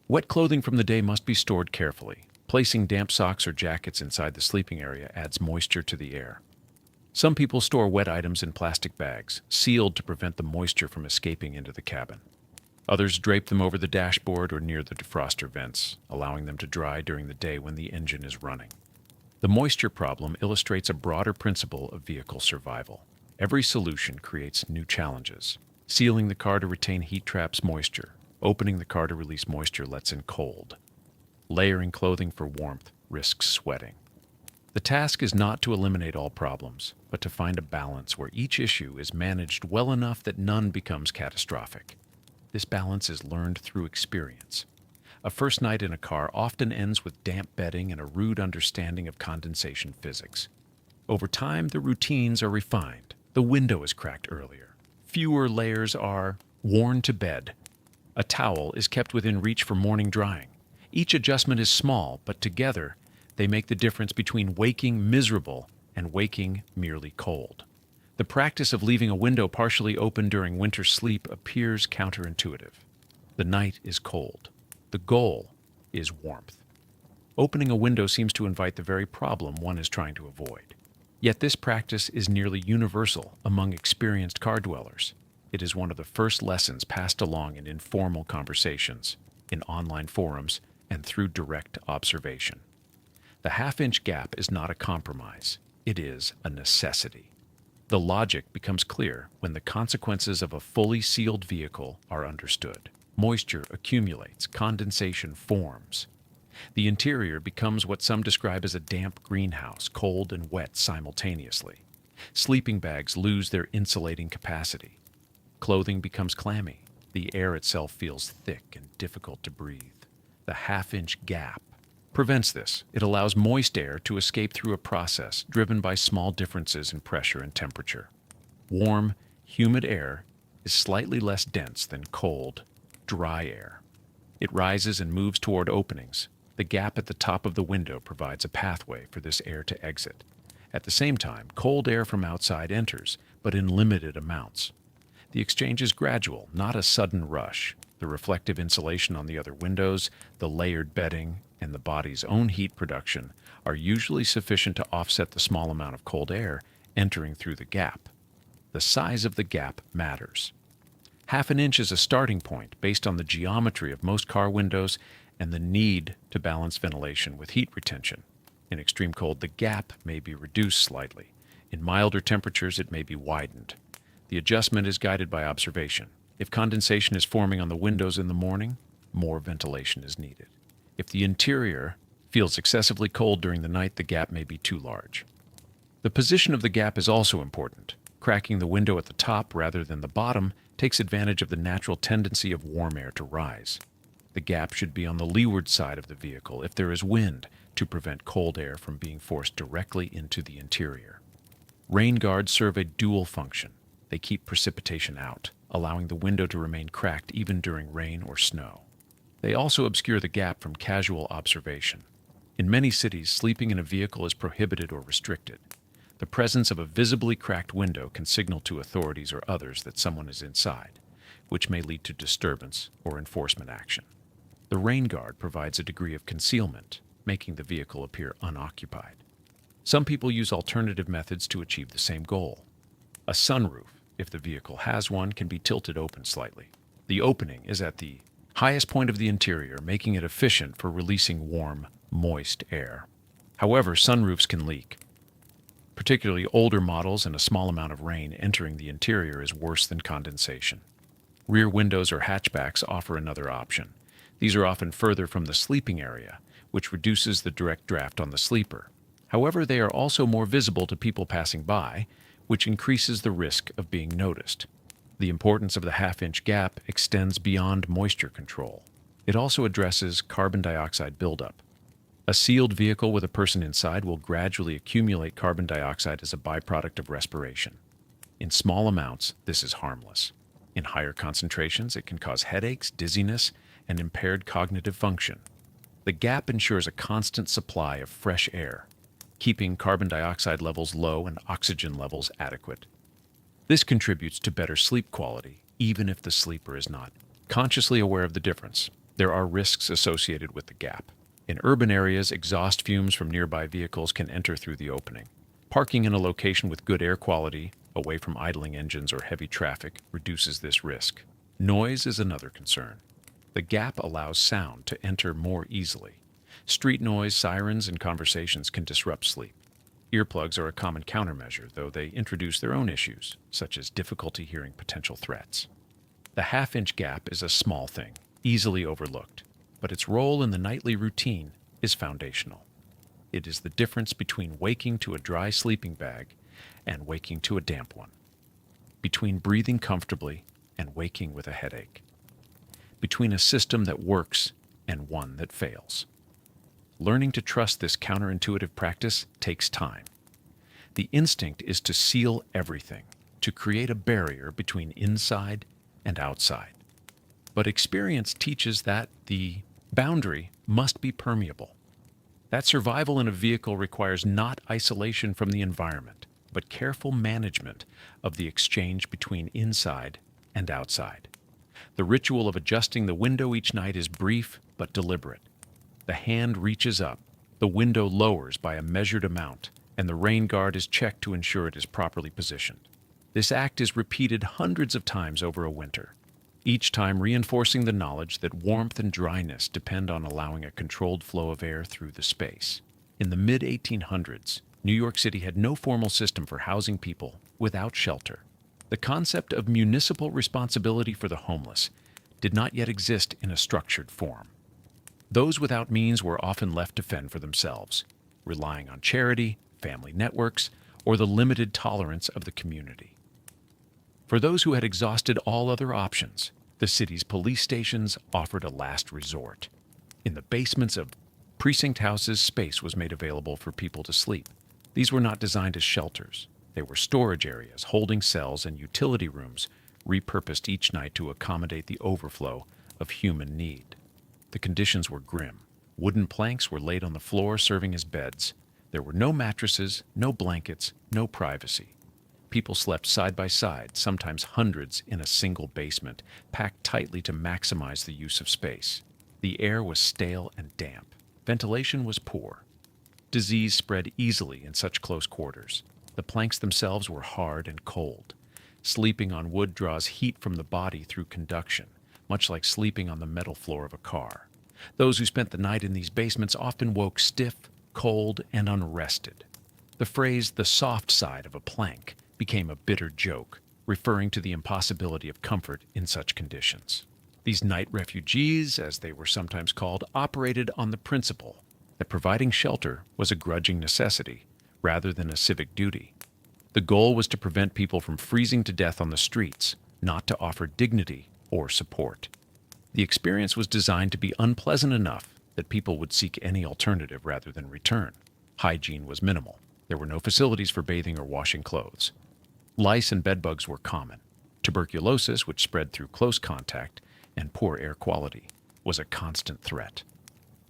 Wet clothing from the day must be stored carefully. Placing damp socks or jackets inside the sleeping area adds moisture to the air. Some people store wet items in plastic bags, sealed to prevent the moisture from escaping into the cabin. Others drape them over the dashboard or near the defroster vents, allowing them to dry during the day when the engine is running. The moisture problem illustrates a broader principle of vehicle survival. Every solution creates new challenges. Sealing the car to retain heat traps moisture. Opening the car to release moisture lets in cold. Layering clothing for warmth risks sweating. The task is not to eliminate all problems, but to find a balance where each issue is managed well enough that none becomes catastrophic. This balance is learned through experience. A first night in a car often ends with damp bedding and a rude understanding of condensation physics. Over time, the routines are refined. The window is cracked earlier. Fewer layers are worn to bed. A towel is kept within reach for morning drying. Each adjustment is small, but together they make the difference between waking miserable and waking merely cold. The practice of leaving a window partially open during winter sleep appears counterintuitive. The night is cold. The goal is warmth. Opening a window seems to invite the very problem one is trying to avoid. Yet this practice is nearly universal among experienced car dwellers. It is one of the first lessons passed along in informal conversations, in online forums, and through direct observation. The half-inch gap is not a compromise. It is a necessity. The logic becomes clear when the consequences of a fully sealed vehicle are understood. Moisture accumulates, condensation forms. The interior becomes what some describe as a damp greenhouse, cold and wet simultaneously. Sleeping bags lose their insulating capacity. Clothing becomes clammy. The air itself feels thick and difficult to breathe. The half-inch gap prevents this. It allows moist air to escape through a process driven by small differences in pressure and temperature. Warm, humid air is slightly less dense than cold, dry air. It rises and moves toward openings. The gap at the top of the window provides a pathway for this air to exit. At the same time, cold air from outside enters, but in limited amounts. The exchange is gradual, not a sudden rush. The reflective insulation on the other windows, the layered bedding, and the body's own heat production are usually sufficient to offset the small amount of cold air entering through the gap. The size of the gap matters. Half an inch is a starting point based on the geometry of most car windows and the need to balance ventilation with heat retention. In extreme cold, the gap may be reduced slightly. In milder temperatures, it may be widened. The adjustment is guided by observation. If condensation is forming on the windows in the morning, more ventilation is needed. If the interior feels excessively cold during the night, the gap may be too large. The position of the gap is also important. Cracking the window at the top rather than the bottom takes advantage of the natural tendency of warm air to rise. The gap should be on the leeward side of the vehicle if there is wind to prevent cold air from being forced directly into the interior. Rain guards serve a dual function. They keep precipitation out, allowing the window to remain cracked even during rain or snow. They also obscure the gap from casual observation. In many cities, sleeping in a vehicle is prohibited or restricted. The presence of a visibly cracked window can signal to authorities or others that someone is inside, which may lead to disturbance or enforcement action. The rain guard provides a degree of concealment, making the vehicle appear unoccupied. Some people use alternative methods to achieve the same goal. A sunroof, if the vehicle has one, can be tilted open slightly. The opening is at the highest point of the interior, making it efficient for releasing warm, moist air. However, sunroofs can leak. Particularly older models and a small amount of rain entering the interior is worse than condensation. Rear windows or hatchbacks offer another option. These are often further from the sleeping area, which reduces the direct draft on the sleeper. However, they are also more visible to people passing by, which increases the risk of being noticed. The importance of the half-inch gap extends beyond moisture control. It also addresses carbon dioxide buildup. A sealed vehicle with a person inside will gradually accumulate carbon dioxide as a byproduct of respiration. In small amounts, this is harmless. In higher concentrations, it can cause headaches, dizziness, and impaired cognitive function. The gap ensures a constant supply of fresh air, keeping carbon dioxide levels low and oxygen levels adequate. This contributes to better sleep quality, even if the sleeper is not consciously aware of the difference. There are risks associated with the gap. In urban areas, exhaust fumes from nearby vehicles can enter through the opening. Parking in a location with good air quality, away from idling engines or heavy traffic, reduces this risk. Noise is another concern. The gap allows sound to enter more easily. Street noise, sirens, and conversations can disrupt sleep. Earplugs are a common countermeasure, though they introduce their own issues, such as difficulty hearing potential threats. The half-inch gap is a small thing, easily overlooked, but its role in the nightly routine is foundational. It is the difference between waking to a dry sleeping bag and waking to a damp one, between breathing comfortably and waking with a headache, between a system that works and one that fails. Learning to trust this counterintuitive practice takes time. The instinct is to seal everything, to create a barrier between inside and outside. But experience teaches that the boundary must be permeable. That survival in a vehicle requires not isolation from the environment, but careful management of the exchange between inside and outside. The ritual of adjusting the window each night is brief but deliberate. The hand reaches up, the window lowers by a measured amount, and the rain guard is checked to ensure it is properly positioned. This act is repeated hundreds of times over a winter, each time reinforcing the knowledge that warmth and dryness depend on allowing a controlled flow of air through the space. In the mid-1800s, New York City had no formal system for housing people without shelter. The concept of municipal responsibility for the homeless did not yet exist in a structured form. Those without means were often left to fend for themselves, relying on charity, family networks, or the limited tolerance of the community. For those who had exhausted all other options, the city's police stations offered a last resort. In the basements of precinct houses, space was made available for people to sleep. These were not designed as shelters. They were storage areas, holding cells and utility rooms, repurposed each night to accommodate the overflow of human need. The conditions were grim. Wooden planks were laid on the floor, serving as beds. There were no mattresses, no blankets, no privacy. People slept side by side, sometimes hundreds in a single basement, packed tightly to maximize the use of space. The air was stale and damp. Ventilation was poor. Disease spread easily in such close quarters. The planks themselves were hard and cold. Sleeping on wood draws heat from the body through conduction, much like sleeping on the metal floor of a car. Those who spent the night in these basements often woke stiff, cold, and unrested. The phrase, "the soft side of a plank," became a bitter joke, referring to the impossibility of comfort in such conditions. These night refugees, as they were sometimes called, operated on the principle that providing shelter was a grudging necessity rather than a civic duty. The goal was to prevent people from freezing to death on the streets, not to offer dignity or support. The experience was designed to be unpleasant enough that people would seek any alternative rather than return. Hygiene was minimal. There were no facilities for bathing or washing clothes. Lice and bedbugs were common. Tuberculosis, which spread through close contact, and poor air quality, was a constant threat.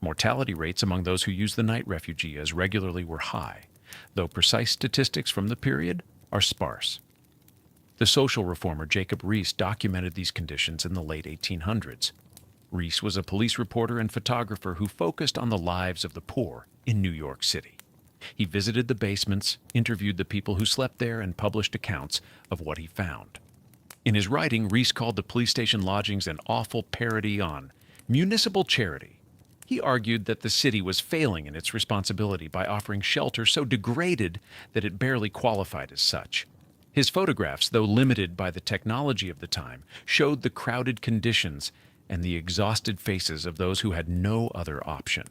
Mortality rates among those who used the night refugee as regularly were high, though precise statistics from the period are sparse. The social reformer Jacob Riis documented these conditions in the late 1800s. Riis was a police reporter and photographer who focused on the lives of the poor in New York City. He visited the basements, interviewed the people who slept there, and published accounts of what he found. In his writing, Riis called the police station lodgings an awful parody on municipal charity. He argued that the city was failing in its responsibility by offering shelter so degraded that it barely qualified as such. His photographs, though limited by the technology of the time, showed the crowded conditions and the exhausted faces of those who had no other option.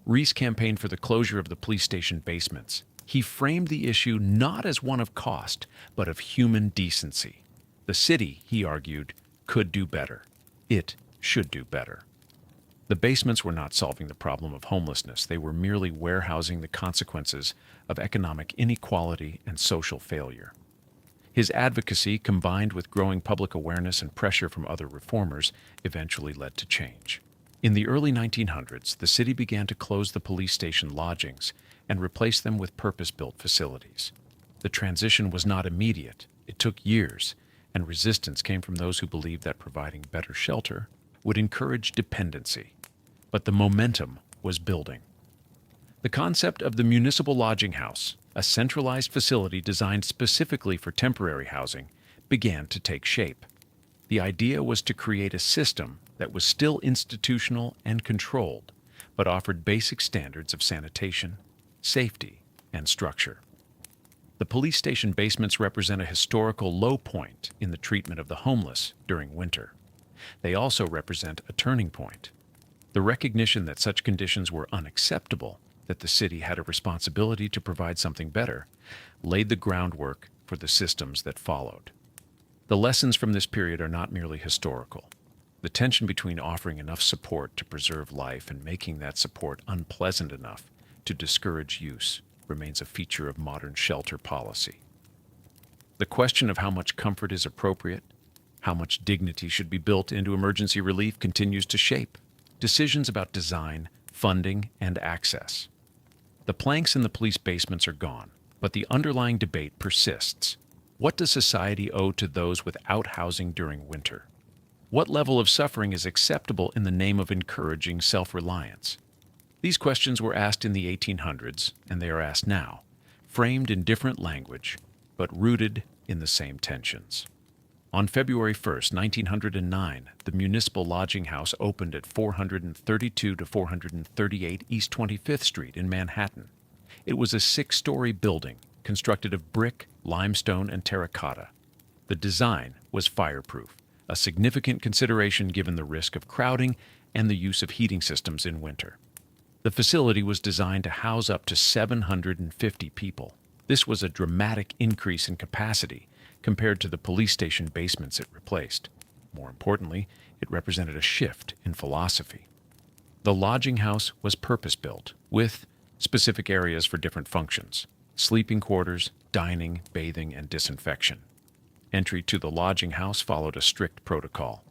Riis campaigned for the closure of the police station basements. He framed the issue not as one of cost, but of human decency. The city, he argued, could do better. It should do better. The basements were not solving the problem of homelessness, they were merely warehousing the consequences of economic inequality and social failure. His advocacy, combined with growing public awareness and pressure from other reformers, eventually led to change. In the early 1900s, the city began to close the police station lodgings and replace them with purpose-built facilities. The transition was not immediate, it took years, and resistance came from those who believed that providing better shelter would encourage dependency. But the momentum was building. The concept of the municipal lodging house, a centralized facility designed specifically for temporary housing, began to take shape. The idea was to create a system that was still institutional and controlled, but offered basic standards of sanitation, safety, and structure. The police station basements represent a historical low point in the treatment of the homeless during winter. They also represent a turning point. The recognition that such conditions were unacceptable, that the city had a responsibility to provide something better, laid the groundwork for the systems that followed. The lessons from this period are not merely historical. The tension between offering enough support to preserve life and making that support unpleasant enough to discourage use remains a feature of modern shelter policy. The question of how much comfort is appropriate, how much dignity should be built into emergency relief continues to shape decisions about design, funding, and access. The planks in the police basements are gone, but the underlying debate persists. What does society owe to those without housing during winter? What level of suffering is acceptable in the name of encouraging self-reliance? These questions were asked in the 1800s, and they are asked now, framed in different language, but rooted in the same tensions. On February 1, 1909, the Municipal Lodging House opened at 432 to 438 East 25th Street in Manhattan. It was a 6-story building constructed of brick, limestone, and terracotta. The design was fireproof, a significant consideration given the risk of crowding and the use of heating systems in winter. The facility was designed to house up to 750 people. This was a dramatic increase in capacity compared to the police station basements it replaced. More importantly, it represented a shift in philosophy. The lodging house was purpose-built, with specific areas for different functions: sleeping quarters, dining, bathing, and disinfection. Entry to the lodging house followed a strict protocol.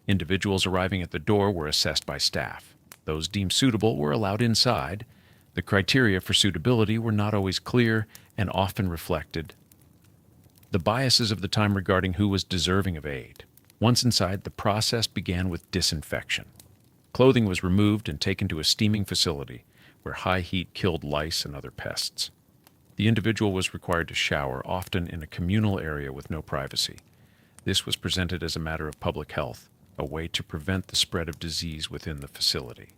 Individuals arriving at the door were assessed by staff. Those deemed suitable were allowed inside. The criteria for suitability were not always clear and often reflected the biases of the time regarding who was deserving of aid. Once inside, the process began with disinfection. Clothing was removed and taken to a steaming facility where high heat killed lice and other pests. The individual was required to shower, often in a communal area with no privacy. This was presented as a matter of public health, a way to prevent the spread of disease within the facility.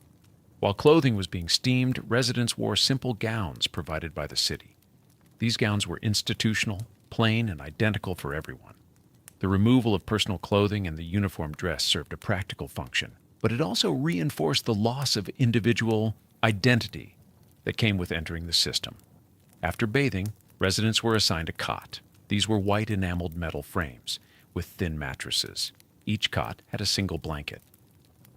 While clothing was being steamed, residents wore simple gowns provided by the city. These gowns were institutional, plain, and identical for everyone. The removal of personal clothing and the uniform dress served a practical function, but it also reinforced the loss of individual identity that came with entering the system. After bathing, residents were assigned a cot. These were white enameled metal frames with thin mattresses. Each cot had a single blanket.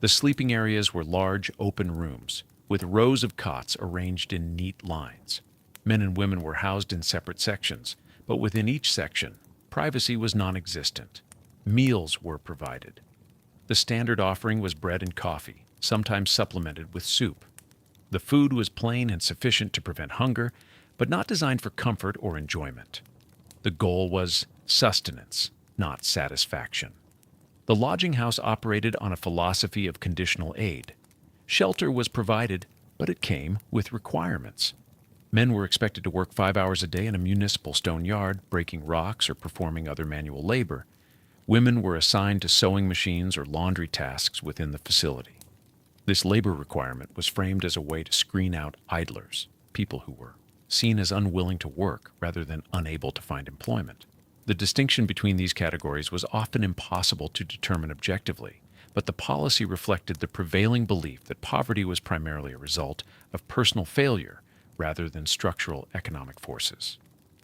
The sleeping areas were large, open rooms, with rows of cots arranged in neat lines. Men and women were housed in separate sections, but within each section, privacy was non-existent. Meals were provided. The standard offering was bread and coffee, sometimes supplemented with soup. The food was plain and sufficient to prevent hunger, but not designed for comfort or enjoyment. The goal was sustenance, not satisfaction. The lodging house operated on a philosophy of conditional aid. Shelter was provided, but it came with requirements. Men were expected to work 5 hours a day in a municipal stone yard, breaking rocks or performing other manual labor. Women were assigned to sewing machines or laundry tasks within the facility. This labor requirement was framed as a way to screen out idlers, people who were seen as unwilling to work rather than unable to find employment. The distinction between these categories was often impossible to determine objectively, but the policy reflected the prevailing belief that poverty was primarily a result of personal failure rather than structural economic forces.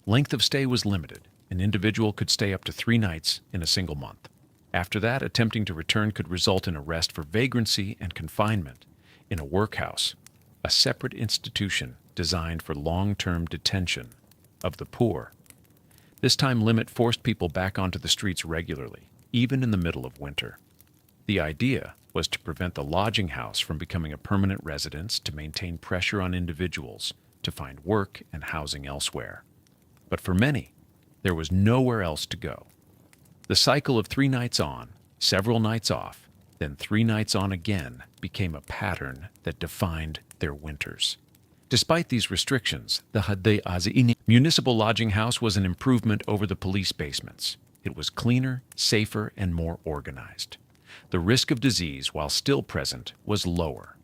Length of stay was limited. An individual could stay up to 3 nights in a single month. After that, attempting to return could result in arrest for vagrancy and confinement in a workhouse, a separate institution designed for long-term detention of the poor. This time limit forced people back onto the streets regularly, even in the middle of winter. The idea was to prevent the lodging house from becoming a permanent residence, to maintain pressure on individuals to find work and housing elsewhere. But for many, there was nowhere else to go. The cycle of 3 nights on, several nights off, then 3 nights on again became a pattern that defined their winters. Despite these restrictions, the municipal lodging house was an improvement over the police basements. It was cleaner, safer, and more organized. The risk of disease, while still present, was lower.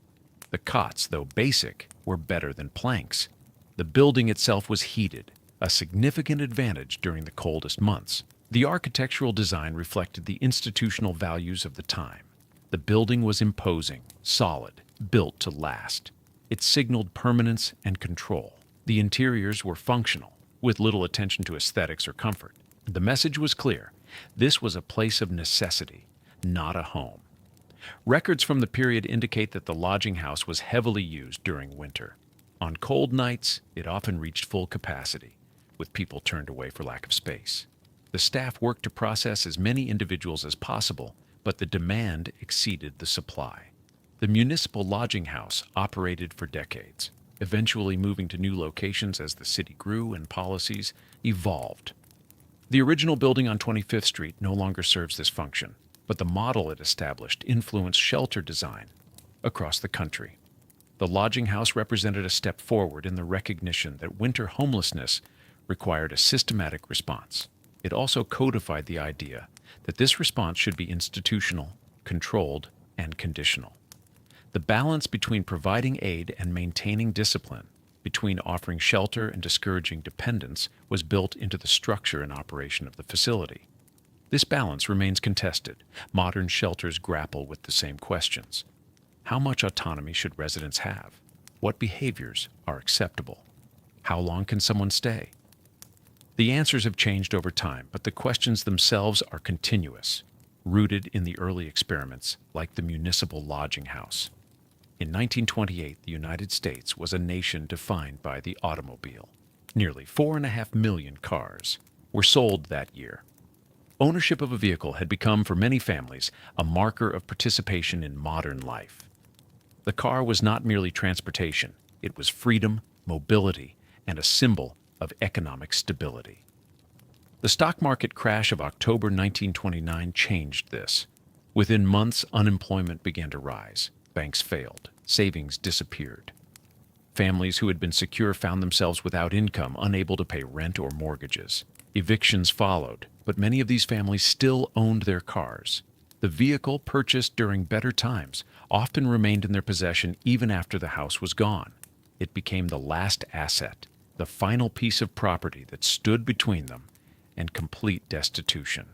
The cots, though basic, were better than planks. The building itself was heated, a significant advantage during the coldest months. The architectural design reflected the institutional values of the time. The building was imposing, solid, built to last. It signaled permanence and control. The interiors were functional, with little attention to aesthetics or comfort. The message was clear. This was a place of necessity, not a home. Records from the period indicate that the lodging house was heavily used during winter. On cold nights, it often reached full capacity, with people turned away for lack of space. The staff worked to process as many individuals as possible, but the demand exceeded the supply. The municipal lodging house operated for decades, eventually moving to new locations as the city grew and policies evolved. The original building on 25th Street no longer serves this function, but the model it established influenced shelter design across the country. The lodging house represented a step forward in the recognition that winter homelessness required a systematic response. It also codified the idea that this response should be institutional, controlled, and conditional. The balance between providing aid and maintaining discipline, between offering shelter and discouraging dependence, was built into the structure and operation of the facility. This balance remains contested. Modern shelters grapple with the same questions. How much autonomy should residents have? What behaviors are acceptable? How long can someone stay? The answers have changed over time, but the questions themselves are continuous, rooted in the early experiments, like the municipal lodging house. In 1928, the United States was a nation defined by the automobile. Nearly 4.5 million cars were sold that year. Ownership of a vehicle had become, for many families, a marker of participation in modern life. The car was not merely transportation, it was freedom, mobility, and a symbol of economic stability. The stock market crash of October 1929 changed this. Within months, unemployment began to rise. Banks failed. Savings disappeared. Families who had been secure found themselves without income, unable to pay rent or mortgages. Evictions followed, but many of these families still owned their cars. The vehicle purchased during better times often remained in their possession even after the house was gone. It became the last asset, the final piece of property that stood between them and complete destitution.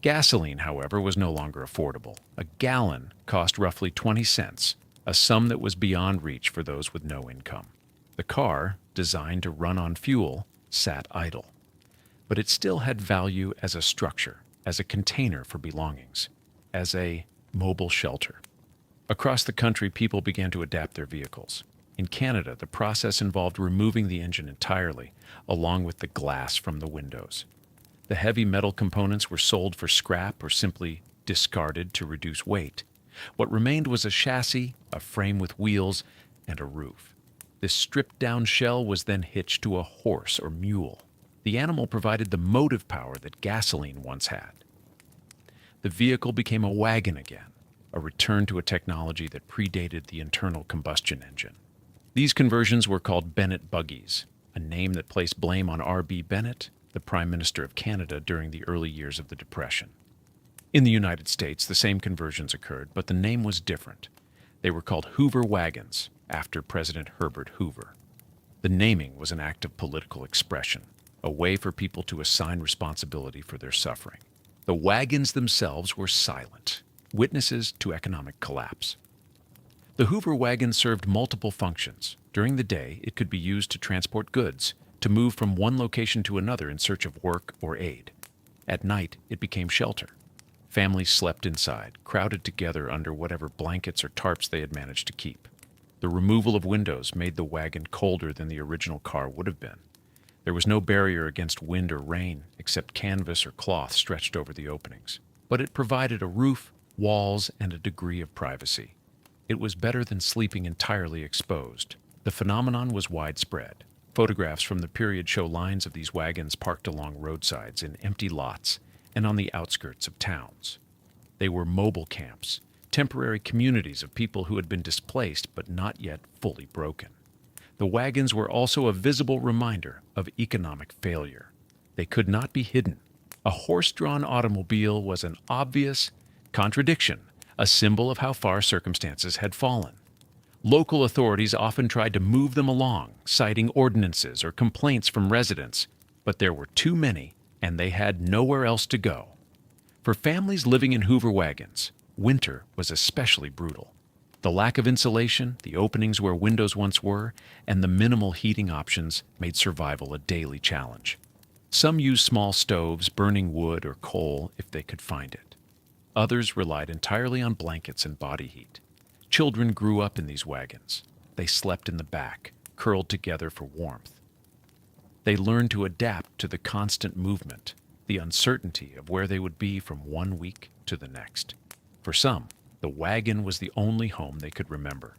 Gasoline, however, was no longer affordable. A gallon cost roughly 20 cents, a sum that was beyond reach for those with no income. The car, designed to run on fuel, sat idle. But it still had value as a structure, as a container for belongings, as a mobile shelter. Across the country, people began to adapt their vehicles. In Canada, the process involved removing the engine entirely, along with the glass from the windows. The heavy metal components were sold for scrap or simply discarded to reduce weight. What remained was a chassis, a frame with wheels, and a roof. This stripped-down shell was then hitched to a horse or mule. The animal provided the motive power that gasoline once had. The vehicle became a wagon again, a return to a technology that predated the internal combustion engine. These conversions were called Bennett buggies, a name that placed blame on R.B. Bennett, the Prime Minister of Canada during the early years of the Depression. In the United States, the same conversions occurred, but the name was different. They were called Hoover Wagons, after President Herbert Hoover. The naming was an act of political expression, a way for people to assign responsibility for their suffering. The wagons themselves were silent, witnesses to economic collapse. The Hoover wagon served multiple functions. During the day, it could be used to transport goods, to move from one location to another in search of work or aid. At night, it became shelter. Families slept inside, crowded together under whatever blankets or tarps they had managed to keep. The removal of windows made the wagon colder than the original car would have been. There was no barrier against wind or rain except canvas or cloth stretched over the openings, but it provided a roof, walls, and a degree of privacy. It was better than sleeping entirely exposed. The phenomenon was widespread. Photographs from the period show lines of these wagons parked along roadsides in empty lots and on the outskirts of towns. They were mobile camps, temporary communities of people who had been displaced but not yet fully broken. The wagons were also a visible reminder of economic failure. They could not be hidden. A horse-drawn automobile was an obvious contradiction, a symbol of how far circumstances had fallen. Local authorities often tried to move them along, citing ordinances or complaints from residents, but there were too many, and they had nowhere else to go. For families living in Hoover wagons, winter was especially brutal. The lack of insulation, the openings where windows once were, and the minimal heating options made survival a daily challenge. Some used small stoves, burning wood or coal if they could find it. Others relied entirely on blankets and body heat. Children grew up in these wagons. They slept in the back, curled together for warmth. They learned to adapt to the constant movement, the uncertainty of where they would be from one week to the next. For some, the wagon was the only home they could remember.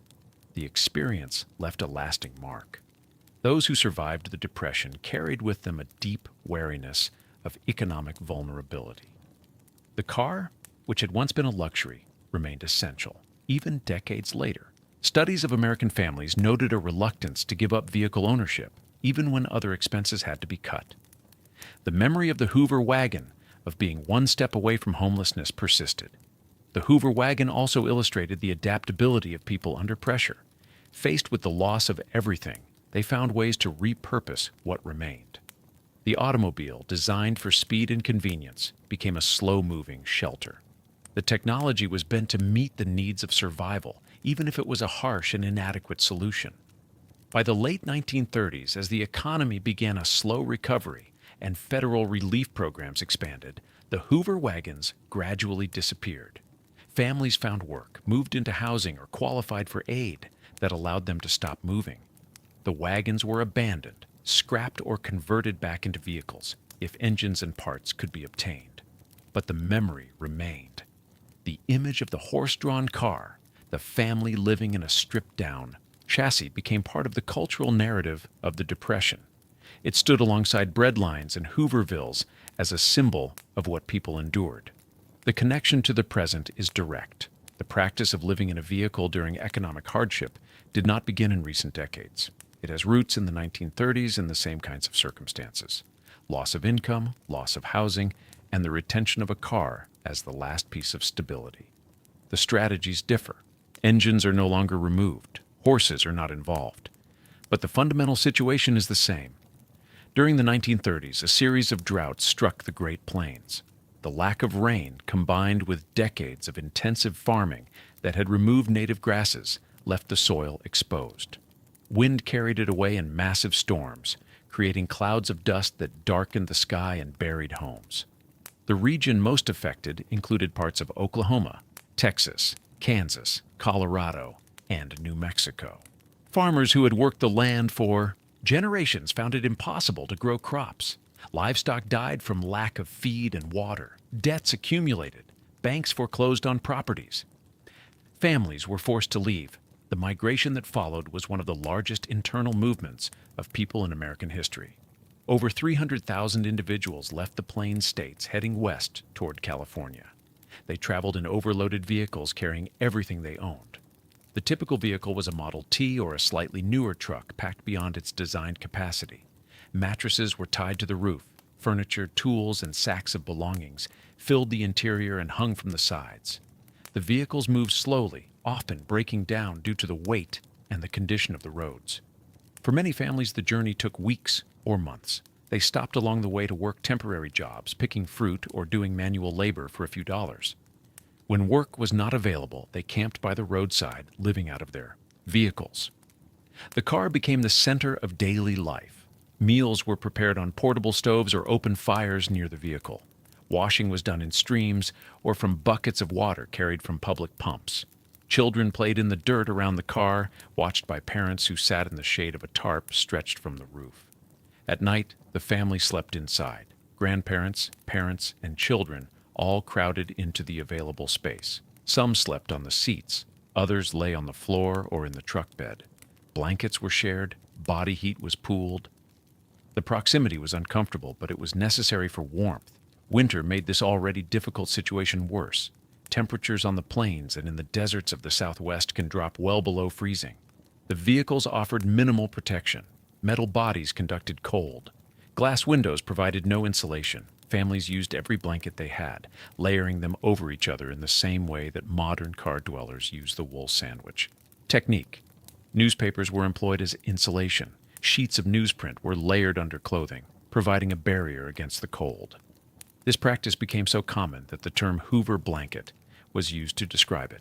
The experience left a lasting mark. Those who survived the Depression carried with them a deep wariness of economic vulnerability. The car, which had once been a luxury, remained essential, even decades later. Studies of American families noted a reluctance to give up vehicle ownership, even when other expenses had to be cut. The memory of the Hoover wagon, of being one step away from homelessness, persisted. The Hoover wagon also illustrated the adaptability of people under pressure. Faced with the loss of everything, they found ways to repurpose what remained. The automobile, designed for speed and convenience, became a slow-moving shelter. The technology was bent to meet the needs of survival, even if it was a harsh and inadequate solution. By the late 1930s, as the economy began a slow recovery and federal relief programs expanded, the Hoover wagons gradually disappeared. Families found work, moved into housing, or qualified for aid that allowed them to stop moving. The wagons were abandoned, scrapped, or converted back into vehicles if engines and parts could be obtained. But the memory remained. The image of the horse-drawn car, the family living in a stripped-down chassis, became part of the cultural narrative of the Depression. It stood alongside breadlines and Hoovervilles as a symbol of what people endured. The connection to the present is direct. The practice of living in a vehicle during economic hardship did not begin in recent decades. It has roots in the 1930s in the same kinds of circumstances: loss of income, loss of housing, and the retention of a car as the last piece of stability. The strategies differ. Engines are no longer removed. Horses are not involved. But the fundamental situation is the same. During the 1930s, a series of droughts struck the Great Plains. The lack of rain, combined with decades of intensive farming that had removed native grasses, left the soil exposed. Wind carried it away in massive storms, creating clouds of dust that darkened the sky and buried homes. The region most affected included parts of Oklahoma, Texas, Kansas, Colorado, and New Mexico. Farmers who had worked the land for generations found it impossible to grow crops. Livestock died from lack of feed and water. Debts accumulated. Banks foreclosed on properties. Families were forced to leave. The migration that followed was one of the largest internal movements of people in American history. Over 300,000 individuals left the Plains states heading west toward California. They traveled in overloaded vehicles carrying everything they owned. The typical vehicle was a Model T or a slightly newer truck packed beyond its designed capacity. Mattresses were tied to the roof. Furniture, tools, and sacks of belongings filled the interior and hung from the sides. The vehicles moved slowly, often breaking down due to the weight and the condition of the roads. For many families, the journey took weeks or months. They stopped along the way to work temporary jobs, picking fruit or doing manual labor for a few dollars. When work was not available, they camped by the roadside, living out of their vehicles. The car became the center of daily life. Meals were prepared on portable stoves or open fires near the vehicle. Washing was done in streams or from buckets of water carried from public pumps. Children played in the dirt around the car, watched by parents who sat in the shade of a tarp stretched from the roof. At night, the family slept inside. Grandparents, parents, and children all crowded into the available space. Some slept on the seats, others lay on the floor or in the truck bed. Blankets were shared, body heat was pooled. The proximity was uncomfortable, but it was necessary for warmth. Winter made this already difficult situation worse. Temperatures on the plains and in the deserts of the Southwest can drop well below freezing. The vehicles offered minimal protection. Metal bodies conducted cold. Glass windows provided no insulation. Families used every blanket they had, layering them over each other in the same way that modern car dwellers use the wool sandwich. Technique. Newspapers were employed as insulation. Sheets of newsprint were layered under clothing, providing a barrier against the cold. This practice became so common that the term Hoover blanket was used to describe it.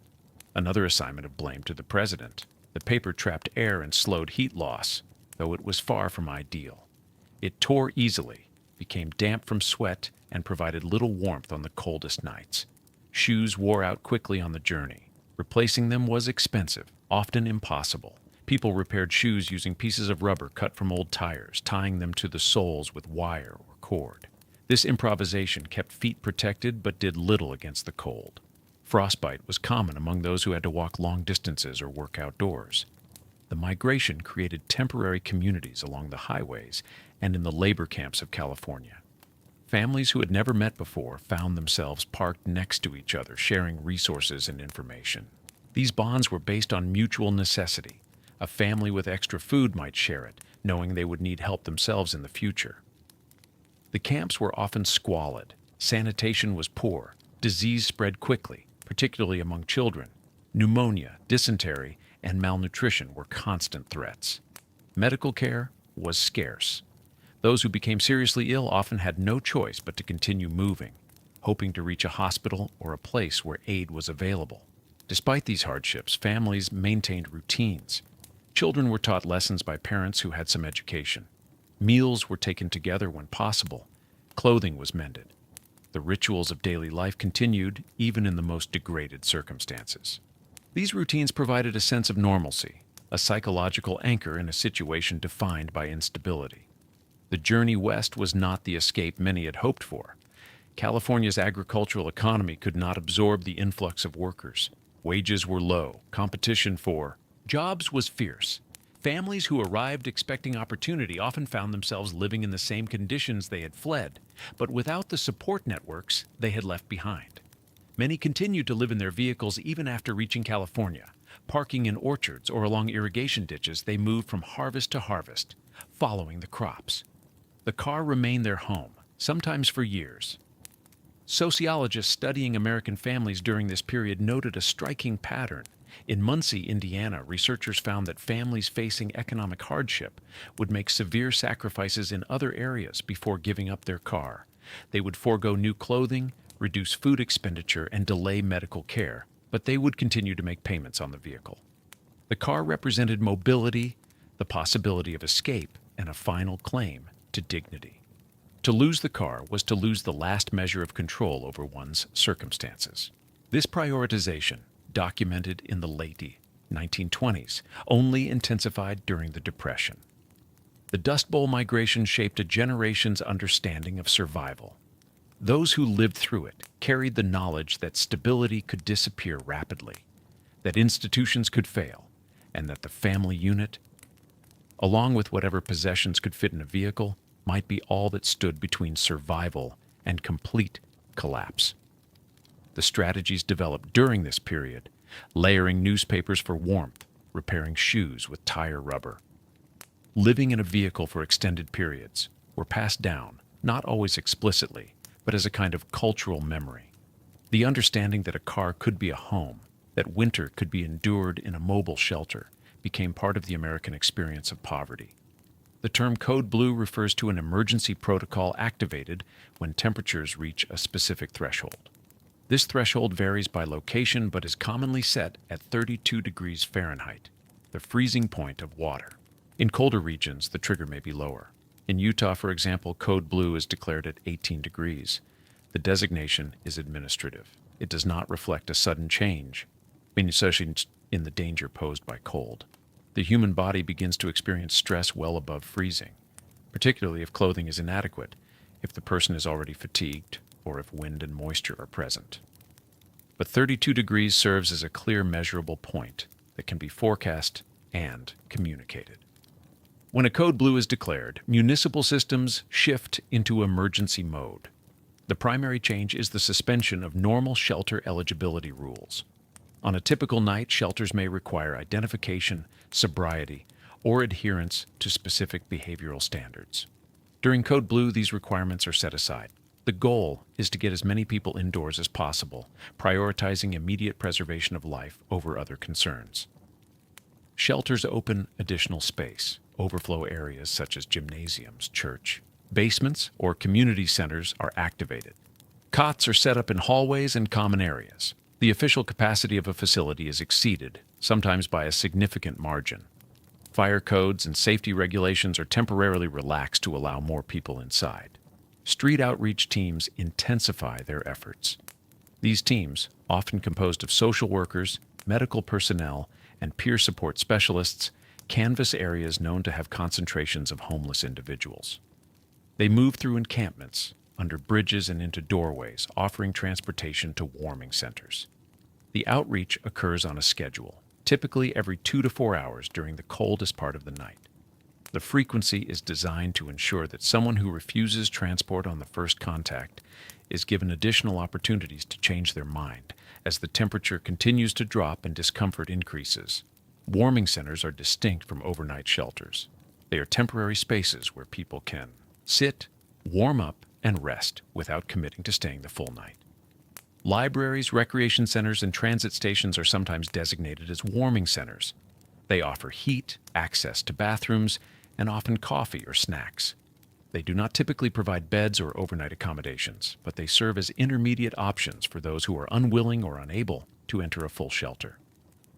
Another assignment of blame to the president. The paper trapped air and slowed heat loss, though it was far from ideal. It tore easily, became damp from sweat, and provided little warmth on the coldest nights. Shoes wore out quickly on the journey. Replacing them was expensive, often impossible. People repaired shoes using pieces of rubber cut from old tires, tying them to the soles with wire or cord. This improvisation kept feet protected but did little against the cold. Frostbite was common among those who had to walk long distances or work outdoors. The migration created temporary communities along the highways and in the labor camps of California. Families who had never met before found themselves parked next to each other, sharing resources and information. These bonds were based on mutual necessity. A family with extra food might share it, knowing they would need help themselves in the future. The camps were often squalid. Sanitation was poor. Disease spread quickly, particularly among children. Pneumonia, dysentery, and malnutrition were constant threats. Medical care was scarce. Those who became seriously ill often had no choice but to continue moving, hoping to reach a hospital or a place where aid was available. Despite these hardships, families maintained routines. Children were taught lessons by parents who had some education. Meals were taken together when possible. Clothing was mended. The rituals of daily life continued, even in the most degraded circumstances. These routines provided a sense of normalcy, a psychological anchor in a situation defined by instability. The journey west was not the escape many had hoped for. California's agricultural economy could not absorb the influx of workers. Wages were low. Competition for jobs was fierce. Families who arrived expecting opportunity often found themselves living in the same conditions they had fled, but without the support networks they had left behind. Many continued to live in their vehicles even after reaching California. Parking in orchards or along irrigation ditches, they moved from harvest to harvest, following the crops. The car remained their home, sometimes for years. Sociologists studying American families during this period noted a striking pattern. In Muncie, Indiana, researchers found that families facing economic hardship would make severe sacrifices in other areas before giving up their car. They would forego new clothing, reduce food expenditure, and delay medical care, but they would continue to make payments on the vehicle. The car represented mobility, the possibility of escape, and a final claim to dignity. To lose the car was to lose the last measure of control over one's circumstances. This prioritization, documented in the late 1920s, only intensified during the Depression. The Dust Bowl migration shaped a generation's understanding of survival. Those who lived through it carried the knowledge that stability could disappear rapidly, that institutions could fail, and that the family unit, along with whatever possessions could fit in a vehicle, might be all that stood between survival and complete collapse. The strategies developed during this period, layering newspapers for warmth, repairing shoes with tire rubber, living in a vehicle for extended periods, were passed down, not always explicitly, but as a kind of cultural memory. The understanding that a car could be a home, that winter could be endured in a mobile shelter, became part of the American experience of poverty. The term Code Blue refers to an emergency protocol activated when temperatures reach a specific threshold. This threshold varies by location but is commonly set at 32 degrees Fahrenheit, the freezing point of water. In colder regions, the trigger may be lower. In Utah, for example, Code Blue is declared at 18 degrees. The designation is administrative. It does not reflect a sudden change, especially in the danger posed by cold. The human body begins to experience stress well above freezing, particularly if clothing is inadequate, if the person is already fatigued, or if wind and moisture are present. But 32 degrees serves as a clear measurable point that can be forecast and communicated. When a code blue is declared, municipal systems shift into emergency mode. The primary change is the suspension of normal shelter eligibility rules. On a typical night, shelters may require identification, sobriety, or adherence to specific behavioral standards. During Code Blue, these requirements are set aside. The goal is to get as many people indoors as possible, prioritizing immediate preservation of life over other concerns. Shelters open additional space. Overflow areas such as gymnasiums, church, basements, or community centers are activated. Cots are set up in hallways and common areas. The official capacity of a facility is exceeded, sometimes by a significant margin. Fire codes and safety regulations are temporarily relaxed to allow more people inside. Street outreach teams intensify their efforts. These teams, often composed of social workers, medical personnel, and peer support specialists, canvass areas known to have concentrations of homeless individuals. They move through encampments, under bridges and into doorways, offering transportation to warming centers. The outreach occurs on a schedule, typically every 2 to 4 hours during the coldest part of the night. The frequency is designed to ensure that someone who refuses transport on the first contact is given additional opportunities to change their mind as the temperature continues to drop and discomfort increases. Warming centers are distinct from overnight shelters. They are temporary spaces where people can sit, warm up, and rest without committing to staying the full night. Libraries, recreation centers, and transit stations are sometimes designated as warming centers. They offer heat, access to bathrooms, and often coffee or snacks. They do not typically provide beds or overnight accommodations, but they serve as intermediate options for those who are unwilling or unable to enter a full shelter.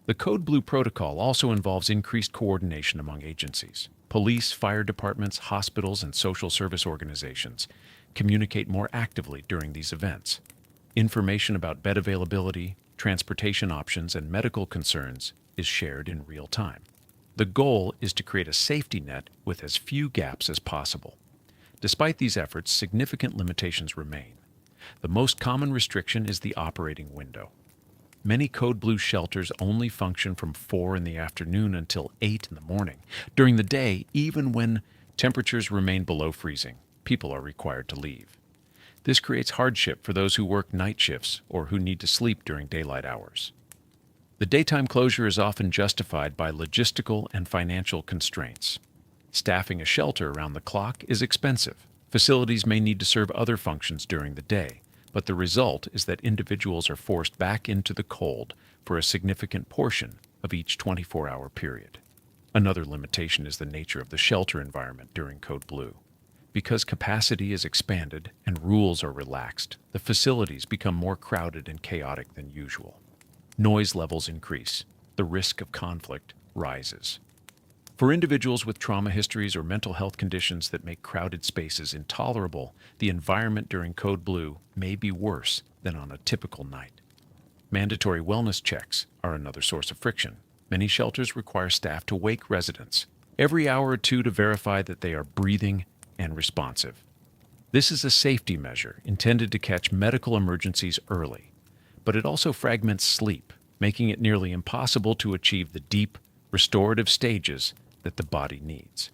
The Code Blue protocol also involves increased coordination among agencies. Police, fire departments, hospitals, and social service organizations communicate more actively during these events. Information about bed availability, transportation options, and medical concerns is shared in real time. The goal is to create a safety net with as few gaps as possible. Despite these efforts, significant limitations remain. The most common restriction is the operating window. Many Code Blue shelters only function from 4 in the afternoon until 8 in the morning. During the day, even when temperatures remain below freezing, people are required to leave. This creates hardship for those who work night shifts or who need to sleep during daylight hours. The daytime closure is often justified by logistical and financial constraints. Staffing a shelter around the clock is expensive. Facilities may need to serve other functions during the day, but the result is that individuals are forced back into the cold for a significant portion of each 24-hour period. Another limitation is the nature of the shelter environment during Code Blue. Because capacity is expanded and rules are relaxed, the facilities become more crowded and chaotic than usual. Noise levels increase. The risk of conflict rises. For individuals with trauma histories or mental health conditions that make crowded spaces intolerable, the environment during Code Blue may be worse than on a typical night. Mandatory wellness checks are another source of friction. Many shelters require staff to wake residents every hour or two to verify that they are breathing and responsive. This is a safety measure intended to catch medical emergencies early, but it also fragments sleep, making it nearly impossible to achieve the deep, restorative stages that the body needs.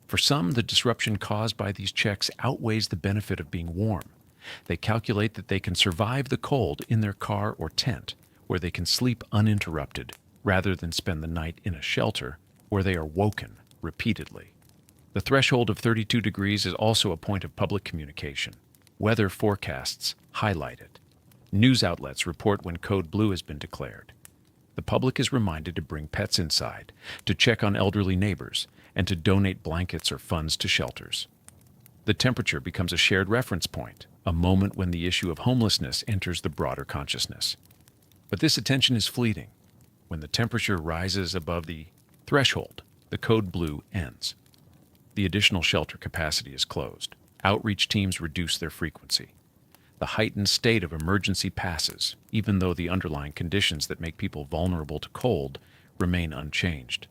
For some, the disruption caused by these checks outweighs the benefit of being warm. They calculate that they can survive the cold in their car or tent, where they can sleep uninterrupted, rather than spend the night in a shelter where they are woken repeatedly. The threshold of 32 degrees is also a point of public communication. Weather forecasts highlight it. News outlets report when Code Blue has been declared. The public is reminded to bring pets inside, to check on elderly neighbors, and to donate blankets or funds to shelters. The temperature becomes a shared reference point, a moment when the issue of homelessness enters the broader consciousness. But this attention is fleeting. When the temperature rises above the threshold, the Code Blue ends. The additional shelter capacity is closed. Outreach teams reduce their frequency. The heightened state of emergency passes, even though the underlying conditions that make people vulnerable to cold remain unchanged.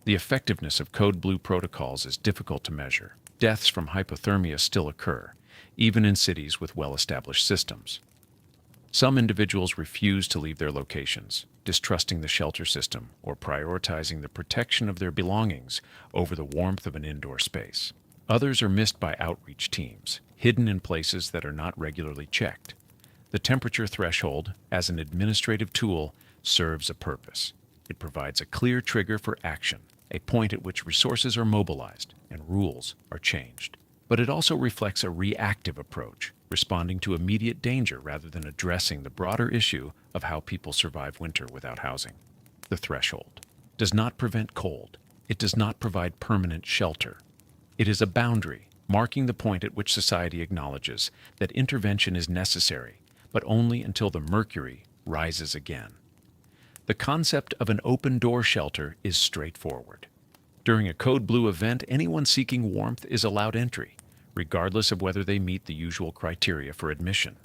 The effectiveness of code blue protocols is difficult to measure. Deaths from hypothermia still occur, even in cities with well-established systems. Some individuals refuse to leave their locations, distrusting the shelter system or prioritizing the protection of their belongings over the warmth of an indoor space. Others are missed by outreach teams, hidden in places that are not regularly checked. The temperature threshold, as an administrative tool, serves a purpose. It provides a clear trigger for action, a point at which resources are mobilized and rules are changed. But it also reflects a reactive approach, responding to immediate danger rather than addressing the broader issue of how people survive winter without housing. The threshold does not prevent cold. It does not provide permanent shelter. It is a boundary, marking the point at which society acknowledges that intervention is necessary, but only until the mercury rises again. The concept of an open-door shelter is straightforward. During a Code Blue event, anyone seeking warmth is allowed entry, regardless of whether they meet the usual criteria for admission.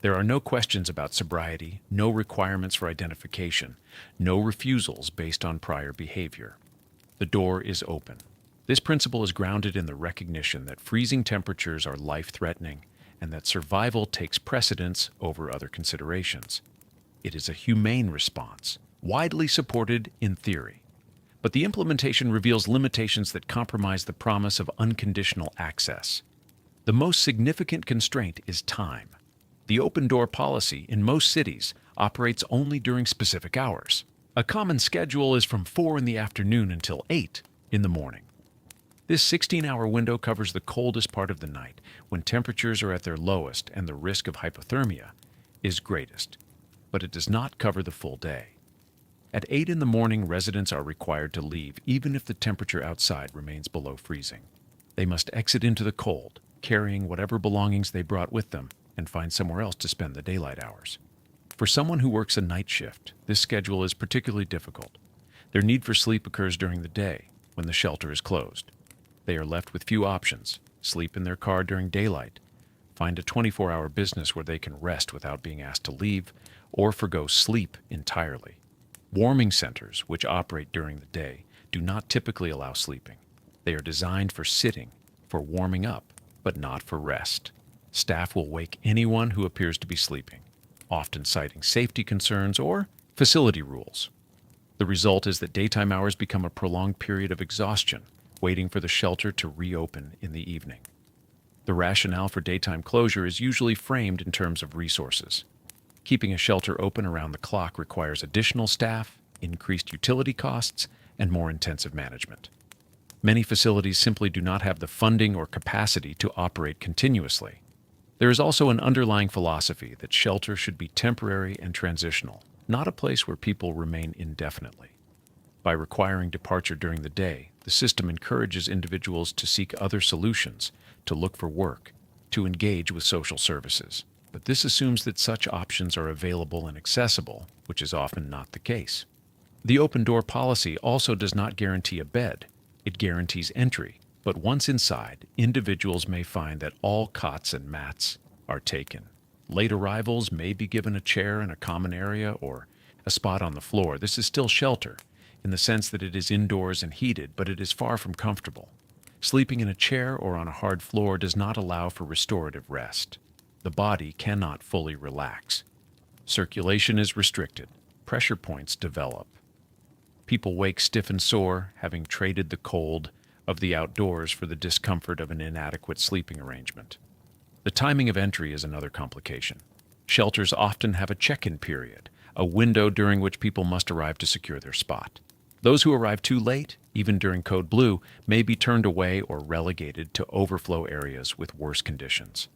There are no questions about sobriety, no requirements for identification, no refusals based on prior behavior. The door is open. This principle is grounded in the recognition that freezing temperatures are life-threatening and that survival takes precedence over other considerations. It is a humane response, widely supported in theory. But the implementation reveals limitations that compromise the promise of unconditional access. The most significant constraint is time. The open-door policy in most cities operates only during specific hours. A common schedule is from 4 in the afternoon until 8 in the morning. This 16-hour window covers the coldest part of the night, when temperatures are at their lowest and the risk of hypothermia is greatest. But it does not cover the full day. At 8 in the morning, residents are required to leave even if the temperature outside remains below freezing. They must exit into the cold, carrying whatever belongings they brought with them, and find somewhere else to spend the daylight hours. For someone who works a night shift, this schedule is particularly difficult. Their need for sleep occurs during the day, when the shelter is closed. They are left with few options: sleep in their car during daylight, find a 24-hour business where they can rest without being asked to leave, or forgo sleep entirely. Warming centers, which operate during the day, do not typically allow sleeping. They are designed for sitting, for warming up, but not for rest. Staff will wake anyone who appears to be sleeping, often citing safety concerns or facility rules. The result is that daytime hours become a prolonged period of exhaustion, waiting for the shelter to reopen in the evening. The rationale for daytime closure is usually framed in terms of resources. Keeping a shelter open around the clock requires additional staff, increased utility costs, and more intensive management. Many facilities simply do not have the funding or capacity to operate continuously. There is also an underlying philosophy that shelter should be temporary and transitional, not a place where people remain indefinitely. By requiring departure during the day, the system encourages individuals to seek other solutions, to look for work, to engage with social services. But this assumes that such options are available and accessible, which is often not the case. The open-door policy also does not guarantee a bed. It guarantees entry, but once inside, individuals may find that all cots and mats are taken. Late arrivals may be given a chair in a common area or a spot on the floor. This is still shelter, in the sense that it is indoors and heated, but it is far from comfortable. Sleeping in a chair or on a hard floor does not allow for restorative rest. The body cannot fully relax. Circulation is restricted. Pressure points develop. People wake stiff and sore, having traded the cold of the outdoors for the discomfort of an inadequate sleeping arrangement. The timing of entry is another complication. Shelters often have a check-in period, a window during which people must arrive to secure their spot. Those who arrive too late, even during Code Blue, may be turned away or relegated to overflow areas with worse conditions.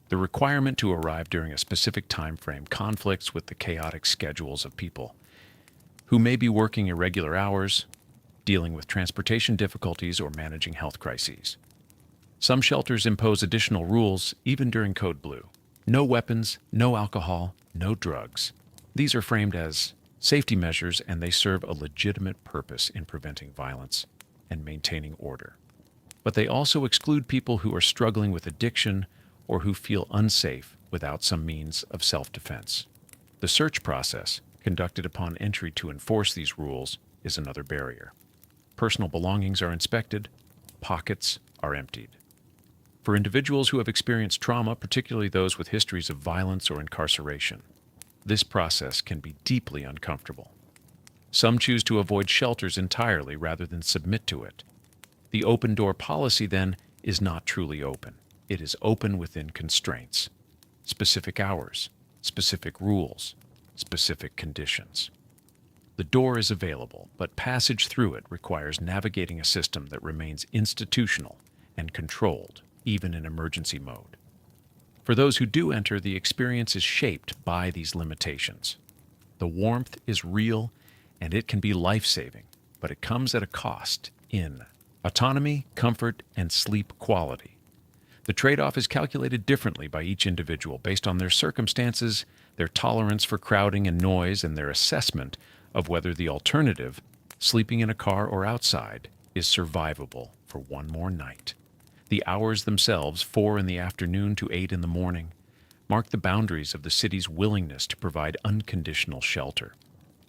The requirement to arrive during a specific time frame conflicts with the chaotic schedules of people who may be working irregular hours, dealing with transportation difficulties, or managing health crises. Some shelters impose additional rules even during Code Blue. No weapons, no alcohol, no drugs. These are framed as safety measures, and they serve a legitimate purpose in preventing violence and maintaining order. But they also exclude people who are struggling with addiction or who feel unsafe without some means of self-defense. The search process, conducted upon entry to enforce these rules, is another barrier. Personal belongings are inspected, pockets are emptied. For individuals who have experienced trauma, particularly those with histories of violence or incarceration, this process can be deeply uncomfortable. Some choose to avoid shelters entirely rather than submit to it. The open door policy, then, is not truly open. It is open within constraints, specific hours, specific rules, specific conditions. The door is available, but passage through it requires navigating a system that remains institutional and controlled, even in emergency mode. For those who do enter, the experience is shaped by these limitations. The warmth is real, and it can be life-saving, but it comes at a cost in autonomy, comfort, and sleep quality. The trade-off is calculated differently by each individual based on their circumstances, their tolerance for crowding and noise, and their assessment of whether the alternative, sleeping in a car or outside, is survivable for one more night. The hours themselves, 4 in the afternoon to 8 in the morning, mark the boundaries of the city's willingness to provide unconditional shelter.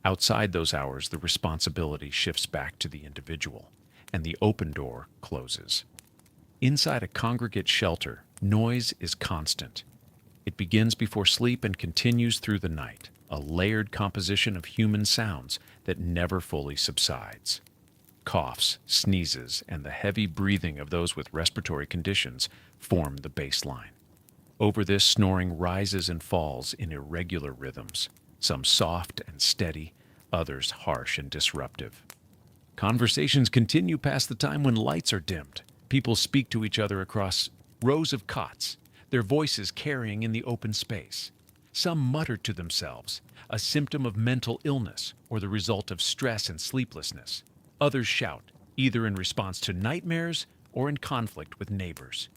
Outside those hours, the responsibility shifts back to the individual, and the open door closes. Inside a congregate shelter, noise is constant. It begins before sleep and continues through the night, a layered composition of human sounds that never fully subsides. Coughs, sneezes, and the heavy breathing of those with respiratory conditions form the baseline. Over this, snoring rises and falls in irregular rhythms, some soft and steady, others harsh and disruptive. Conversations continue past the time when lights are dimmed. People speak to each other across rows of cots, their voices carrying in the open space. Some mutter to themselves, a symptom of mental illness or the result of stress and sleeplessness. Others shout, either in response to nightmares or in conflict with neighbors.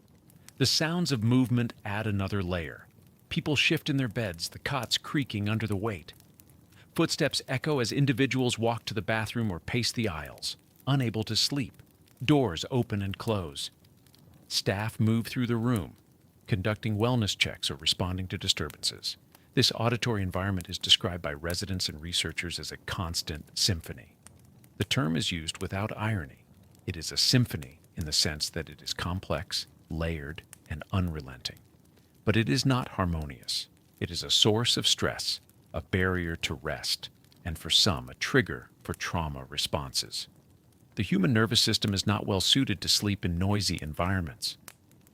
The sounds of movement add another layer. People shift in their beds, the cots creaking under the weight. Footsteps echo as individuals walk to the bathroom or pace the aisles, unable to sleep. Doors open and close. Staff move through the room, conducting wellness checks or responding to disturbances. This auditory environment is described by residents and researchers as a constant symphony. The term is used without irony. It is a symphony in the sense that it is complex, layered, and unrelenting. But it is not harmonious. It is a source of stress, a barrier to rest, and for some, a trigger for trauma responses. The human nervous system is not well suited to sleep in noisy environments.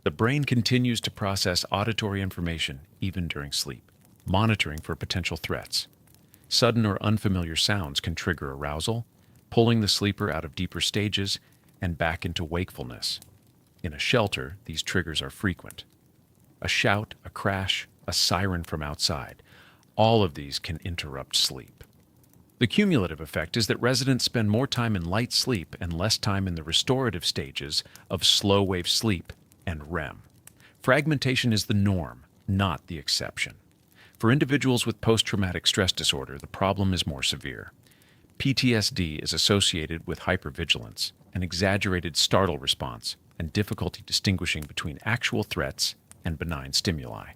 The brain continues to process auditory information even during sleep, monitoring for potential threats. Sudden or unfamiliar sounds can trigger arousal, pulling the sleeper out of deeper stages and back into wakefulness. In a shelter, these triggers are frequent. A shout, a crash, a siren from outside, all of these can interrupt sleep. The cumulative effect is that residents spend more time in light sleep and less time in the restorative stages of slow-wave sleep and REM. Fragmentation is the norm, not the exception. For individuals with post-traumatic stress disorder, the problem is more severe. PTSD is associated with hypervigilance, an exaggerated startle response, and difficulty distinguishing between actual threats and benign stimuli.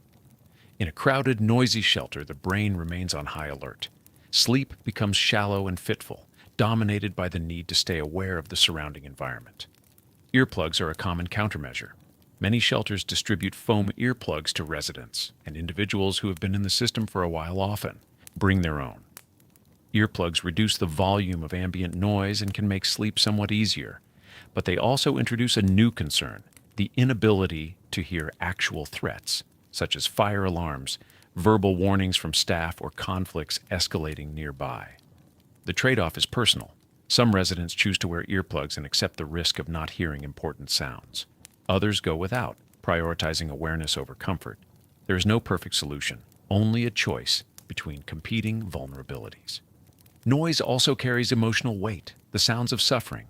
In a crowded, noisy shelter, the brain remains on high alert. Sleep becomes shallow and fitful, dominated by the need to stay aware of the surrounding environment. Earplugs are a common countermeasure. Many shelters distribute foam earplugs to residents, and individuals who have been in the system for a while often bring their own. Earplugs reduce the volume of ambient noise and can make sleep somewhat easier, but they also introduce a new concern, the inability to hear actual threats, such as fire alarms, verbal warnings from staff, or conflicts escalating nearby. The trade-off is personal. Some residents choose to wear earplugs and accept the risk of not hearing important sounds. Others go without, prioritizing awareness over comfort. There is no perfect solution, only a choice between competing vulnerabilities. Noise also carries emotional weight, the sounds of suffering,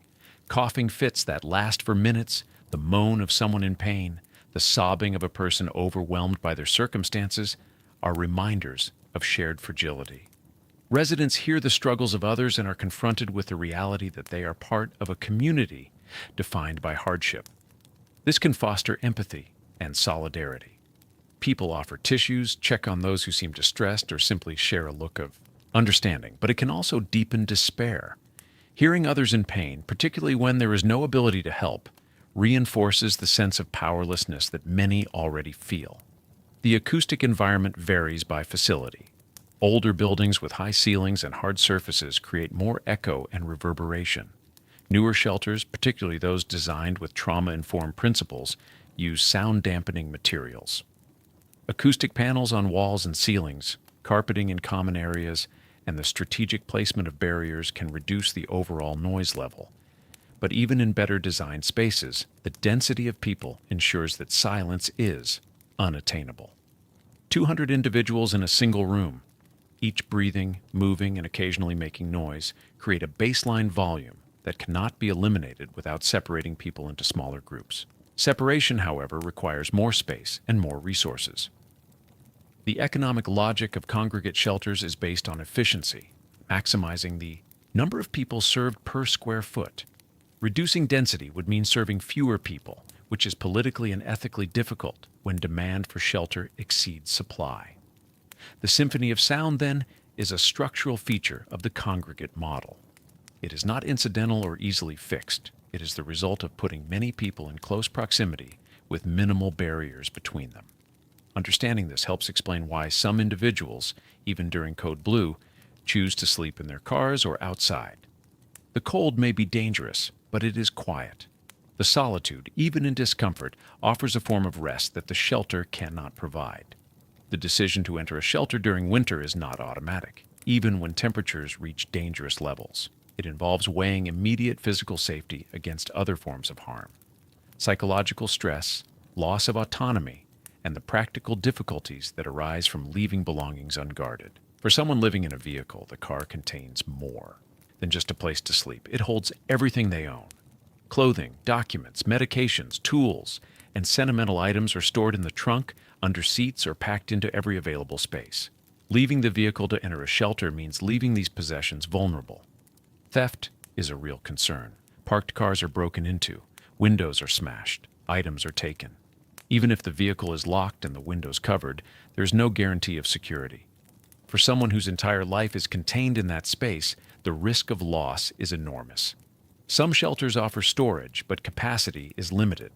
coughing fits that last for minutes, the moan of someone in pain, the sobbing of a person overwhelmed by their circumstances are reminders of shared fragility. Residents hear the struggles of others and are confronted with the reality that they are part of a community defined by hardship. This can foster empathy and solidarity. People offer tissues, check on those who seem distressed, or simply share a look of understanding, but it can also deepen despair. Hearing others in pain, particularly when there is no ability to help, reinforces the sense of powerlessness that many already feel. The acoustic environment varies by facility. Older buildings with high ceilings and hard surfaces create more echo and reverberation. Newer shelters, particularly those designed with trauma-informed principles, use sound-dampening materials. Acoustic panels on walls and ceilings, carpeting in common areas, and the strategic placement of barriers can reduce the overall noise level. But even in better designed spaces, the density of people ensures that silence is unattainable. 200 individuals in a single room, each breathing, moving, and occasionally making noise, create a baseline volume that cannot be eliminated without separating people into smaller groups. Separation, however, requires more space and more resources. The economic logic of congregate shelters is based on efficiency, maximizing the number of people served per square foot. Reducing density would mean serving fewer people, which is politically and ethically difficult when demand for shelter exceeds supply. The Symphony of Sound, then, is a structural feature of the congregate model. It is not incidental or easily fixed. It is the result of putting many people in close proximity with minimal barriers between them. Understanding this helps explain why some individuals, even during Code Blue, choose to sleep in their cars or outside. The cold may be dangerous, but it is quiet. The solitude, even in discomfort, offers a form of rest that the shelter cannot provide. The decision to enter a shelter during winter is not automatic, even when temperatures reach dangerous levels. It involves weighing immediate physical safety against other forms of harm. Psychological stress, loss of autonomy, and the practical difficulties that arise from leaving belongings unguarded. For someone living in a vehicle, the car contains more than just a place to sleep. It holds everything they own. Clothing, documents, medications, tools, and sentimental items are stored in the trunk, under seats, or packed into every available space. Leaving the vehicle to enter a shelter means leaving these possessions vulnerable. Theft is a real concern. Parked cars are broken into, windows are smashed, items are taken. Even if the vehicle is locked and the windows covered, there is no guarantee of security. For someone whose entire life is contained in that space, the risk of loss is enormous. Some shelters offer storage, but capacity is limited.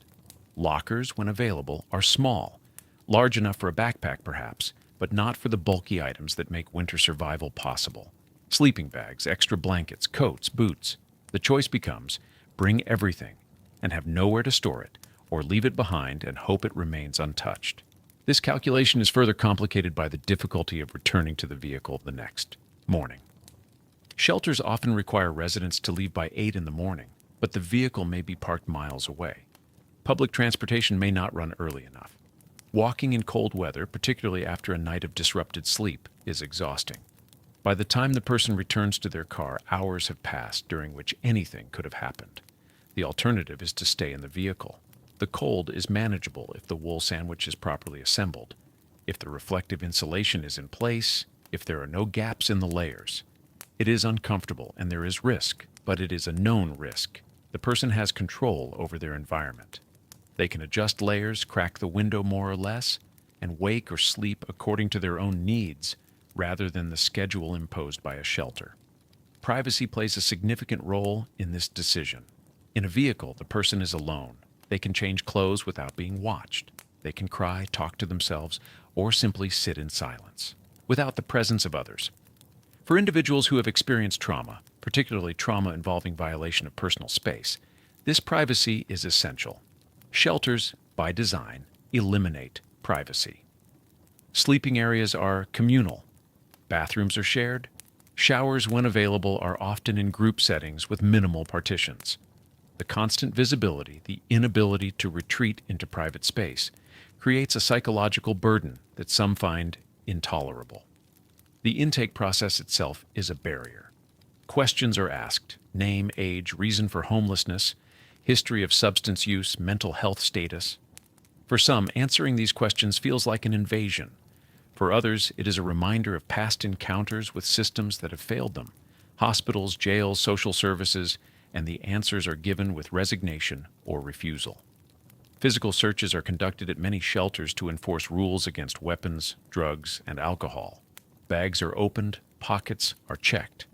Lockers, when available, are small, large enough for a backpack perhaps, but not for the bulky items that make winter survival possible. Sleeping bags, extra blankets, coats, boots. The choice becomes, bring everything and have nowhere to store it, or leave it behind and hope it remains untouched. This calculation is further complicated by the difficulty of returning to the vehicle the next morning. Shelters often require residents to leave by 8 in the morning, but the vehicle may be parked miles away. Public transportation may not run early enough. Walking in cold weather, particularly after a night of disrupted sleep, is exhausting. By the time the person returns to their car, hours have passed during which anything could have happened. The alternative is to stay in the vehicle. The cold is manageable if the wool sandwich is properly assembled, if the reflective insulation is in place, if there are no gaps in the layers. It is uncomfortable and there is risk, but it is a known risk. The person has control over their environment. They can adjust layers, crack the window more or less, and wake or sleep according to their own needs, rather than the schedule imposed by a shelter. Privacy plays a significant role in this decision. In a vehicle, the person is alone. They can change clothes without being watched. They can cry, talk to themselves, or simply sit in silence, without the presence of others. For individuals who have experienced trauma, particularly trauma involving violation of personal space, this privacy is essential. Shelters, by design, eliminate privacy. Sleeping areas are communal. Bathrooms are shared. Showers, when available, are often in group settings with minimal partitions. The constant visibility, the inability to retreat into private space, creates a psychological burden that some find intolerable. The intake process itself is a barrier. Questions are asked: name, age, reason for homelessness, history of substance use, mental health status. For some, answering these questions feels like an invasion. For others, it is a reminder of past encounters with systems that have failed them: hospitals, jails, social services, and the answers are given with resignation or refusal. Physical searches are conducted at many shelters to enforce rules against weapons, drugs, and alcohol. Bags are opened, pockets are checked.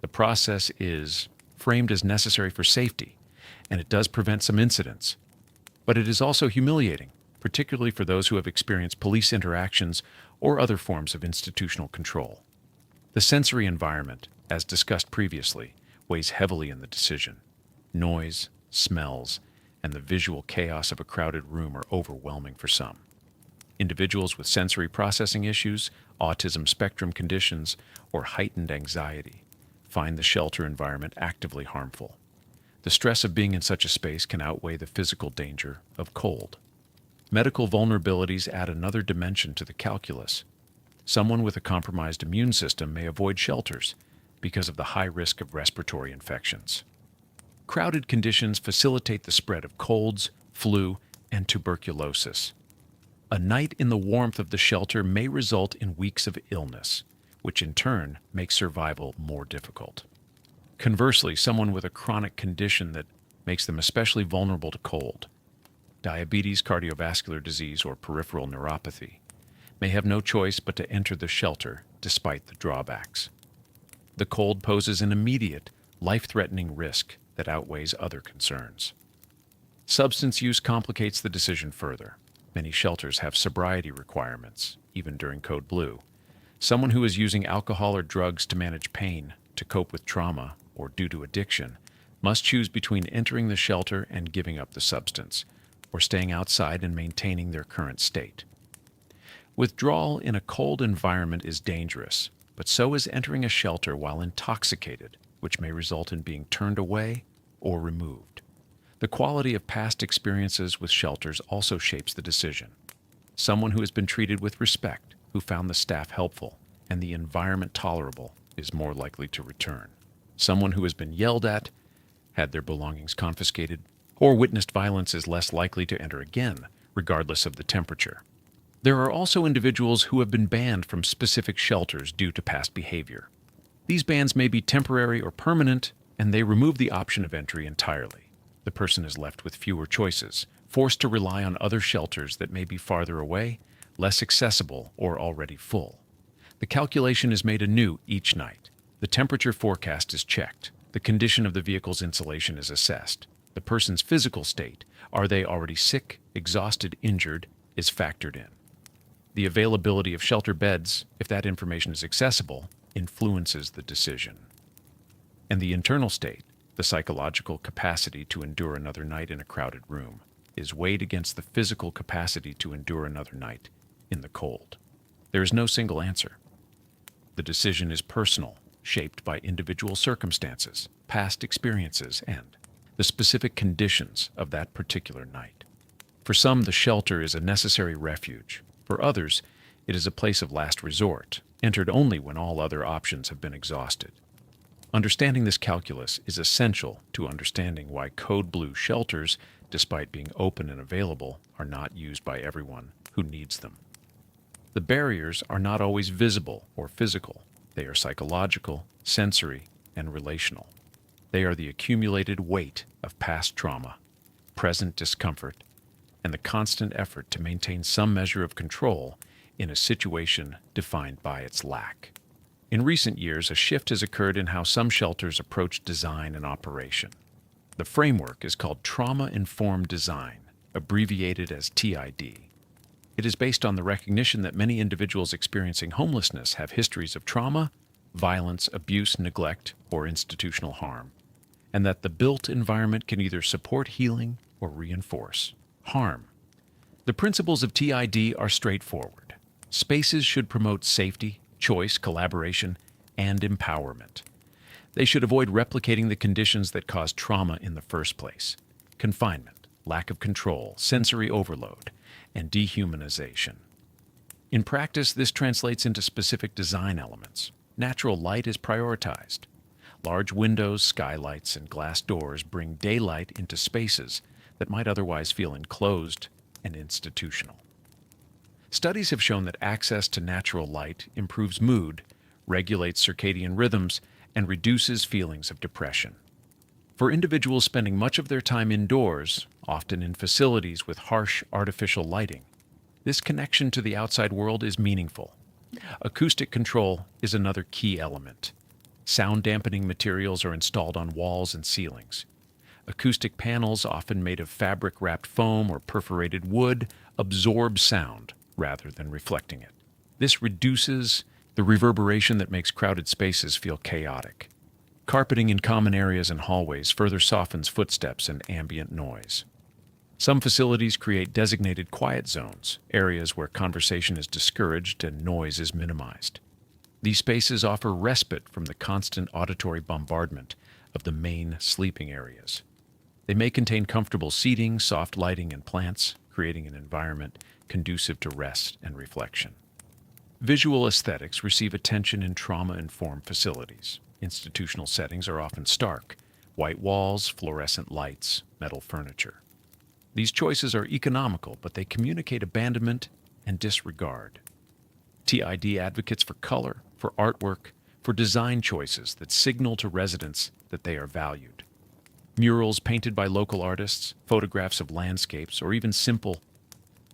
The process is framed as necessary for safety, and it does prevent some incidents. But it is also humiliating, particularly for those who have experienced police interactions or other forms of institutional control. The sensory environment, as discussed previously, weighs heavily in the decision. Noise, smells, and the visual chaos of a crowded room are overwhelming for some. Individuals with sensory processing issues, autism spectrum conditions, or heightened anxiety find the shelter environment actively harmful. The stress of being in such a space can outweigh the physical danger of cold. Medical vulnerabilities add another dimension to the calculus. Someone with a compromised immune system may avoid shelters because of the high risk of respiratory infections. Crowded conditions facilitate the spread of colds, flu, and tuberculosis. A night in the warmth of the shelter may result in weeks of illness, which in turn makes survival more difficult. Conversely, someone with a chronic condition that makes them especially vulnerable to cold, diabetes, cardiovascular disease, or peripheral neuropathy, may have no choice but to enter the shelter despite the drawbacks. The cold poses an immediate, life-threatening risk that outweighs other concerns. Substance use complicates the decision further. Many shelters have sobriety requirements, even during Code Blue. Someone who is using alcohol or drugs to manage pain, to cope with trauma, or due to addiction, must choose between entering the shelter and giving up the substance, or staying outside and maintaining their current state. Withdrawal in a cold environment is dangerous, but so is entering a shelter while intoxicated, which may result in being turned away or removed. The quality of past experiences with shelters also shapes the decision. Someone who has been treated with respect, who found the staff helpful, and the environment tolerable, is more likely to return. Someone who has been yelled at, had their belongings confiscated, or witnessed violence is less likely to enter again, regardless of the temperature. There are also individuals who have been banned from specific shelters due to past behavior. These bans may be temporary or permanent, and they remove the option of entry entirely. The person is left with fewer choices, forced to rely on other shelters that may be farther away, less accessible, or already full. The calculation is made anew each night. The temperature forecast is checked. The condition of the vehicle's insulation is assessed. The person's physical state, are they already sick, exhausted, injured, is factored in. The availability of shelter beds, if that information is accessible, influences the decision. And the internal state, the psychological capacity to endure another night in a crowded room, is weighed against the physical capacity to endure another night in the cold. There is no single answer. The decision is personal, shaped by individual circumstances, past experiences, and the specific conditions of that particular night. For some, the shelter is a necessary refuge. For others, it is a place of last resort, entered only when all other options have been exhausted. Understanding this calculus is essential to understanding why Code Blue shelters, despite being open and available, are not used by everyone who needs them. The barriers are not always visible or physical. They are psychological, sensory, and relational. They are the accumulated weight of past trauma, present discomfort, and the constant effort to maintain some measure of control in a situation defined by its lack. In recent years, a shift has occurred in how some shelters approach design and operation. The framework is called Trauma-Informed Design, abbreviated as TID. It is based on the recognition that many individuals experiencing homelessness have histories of trauma, violence, abuse, neglect, or institutional harm, and that the built environment can either support healing or reinforce harm. The principles of TID are straightforward. Spaces should promote safety, choice, collaboration, and empowerment. They should avoid replicating the conditions that cause trauma in the first place: confinement, lack of control, sensory overload, and dehumanization. In practice, this translates into specific design elements. Natural light is prioritized. Large windows, skylights, and glass doors bring daylight into spaces that might otherwise feel enclosed and institutional. Studies have shown that access to natural light improves mood, regulates circadian rhythms, and reduces feelings of depression. For individuals spending much of their time indoors, often in facilities with harsh artificial lighting. This connection to the outside world is meaningful. Acoustic control is another key element. Sound dampening materials are installed on walls and ceilings. Acoustic panels, often made of fabric-wrapped foam or perforated wood, absorb sound rather than reflecting it. This reduces the reverberation that makes crowded spaces feel chaotic. Carpeting in common areas and hallways further softens footsteps and ambient noise. Some facilities create designated quiet zones, areas where conversation is discouraged and noise is minimized. These spaces offer respite from the constant auditory bombardment of the main sleeping areas. They may contain comfortable seating, soft lighting, and plants, creating an environment conducive to rest and reflection. Visual aesthetics receive attention in trauma-informed facilities. Institutional settings are often stark: white walls, fluorescent lights, metal furniture. These choices are economical, but they communicate abandonment and disregard. TID advocates for color, for artwork, for design choices that signal to residents that they are valued. Murals painted by local artists, photographs of landscapes, or even simple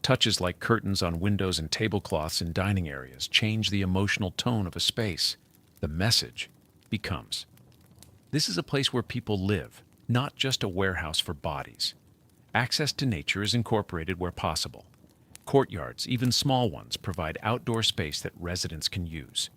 touches like curtains on windows and tablecloths in dining areas change the emotional tone of a space. The message becomes, this is a place where people live, not just a warehouse for bodies. Access to nature is incorporated where possible. Courtyards, even small ones, provide outdoor space that residents can use.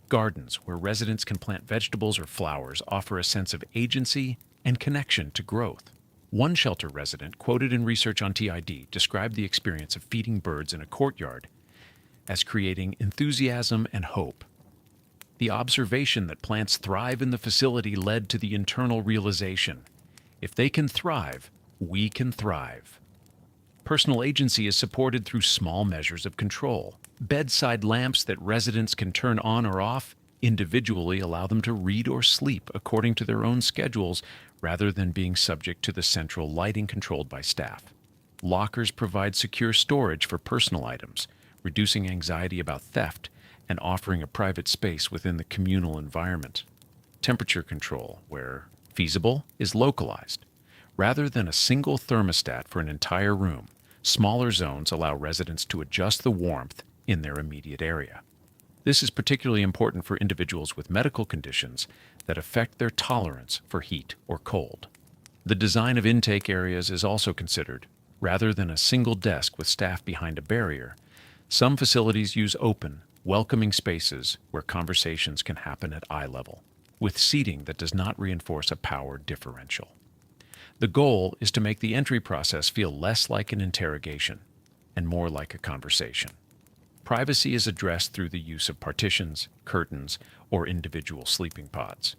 Gardens, where residents can plant vegetables or flowers, offer a sense of agency and connection to growth. One shelter resident, quoted in research on TID, described the experience of feeding birds in a courtyard as creating enthusiasm and hope. The observation that plants thrive in the facility led to the internal realization, if they can thrive, we can thrive. Personal agency is supported through small measures of control. Bedside lamps that residents can turn on or off individually allow them to read or sleep according to their own schedules rather than being subject to the central lighting controlled by staff. Lockers provide secure storage for personal items, reducing anxiety about theft and offering a private space within the communal environment. Temperature control, where feasible, is localized. Rather than a single thermostat for an entire room, smaller zones allow residents to adjust the warmth in their immediate area. This is particularly important for individuals with medical conditions that affect their tolerance for heat or cold. The design of intake areas is also considered. Rather than a single desk with staff behind a barrier, some facilities use open, welcoming spaces where conversations can happen at eye level, with seating that does not reinforce a power differential. The goal is to make the entry process feel less like an interrogation and more like a conversation. Privacy is addressed through the use of partitions, curtains, or individual sleeping pods.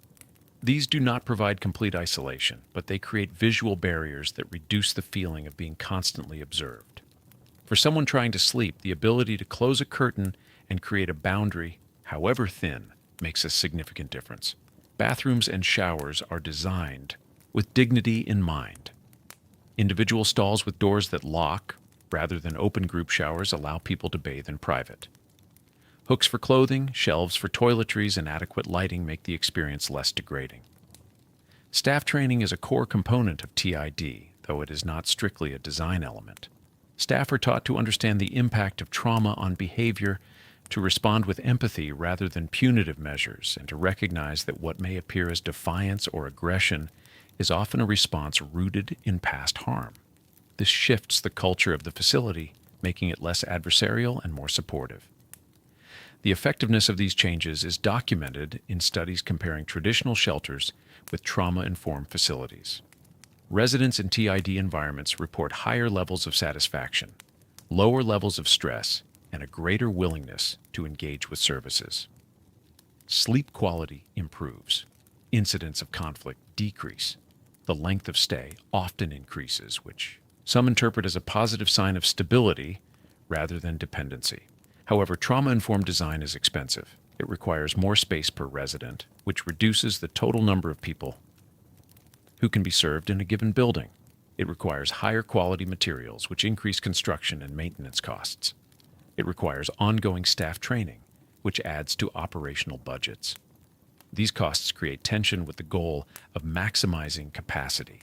These do not provide complete isolation, but they create visual barriers that reduce the feeling of being constantly observed. For someone trying to sleep, the ability to close a curtain and create a boundary, however thin, makes a significant difference. Bathrooms and showers are designed with dignity in mind. Individual stalls with doors that lock, rather than open group showers, allow people to bathe in private. Hooks for clothing, shelves for toiletries, and adequate lighting make the experience less degrading. Staff training is a core component of TID, though it is not strictly a design element. Staff are taught to understand the impact of trauma on behavior, to respond with empathy rather than punitive measures, and to recognize that what may appear as defiance or aggression is often a response rooted in past harm. This shifts the culture of the facility, making it less adversarial and more supportive. The effectiveness of these changes is documented in studies comparing traditional shelters with trauma-informed facilities. Residents in TID environments report higher levels of satisfaction, lower levels of stress, and a greater willingness to engage with services. Sleep quality improves. Incidents of conflict decrease. The length of stay often increases, which some interpret as a positive sign of stability rather than dependency. However, trauma-informed design is expensive. It requires more space per resident, which reduces the total number of people who can be served in a given building. It requires higher quality materials, which increase construction and maintenance costs. It requires ongoing staff training, which adds to operational budgets. These costs create tension with the goal of maximizing capacity.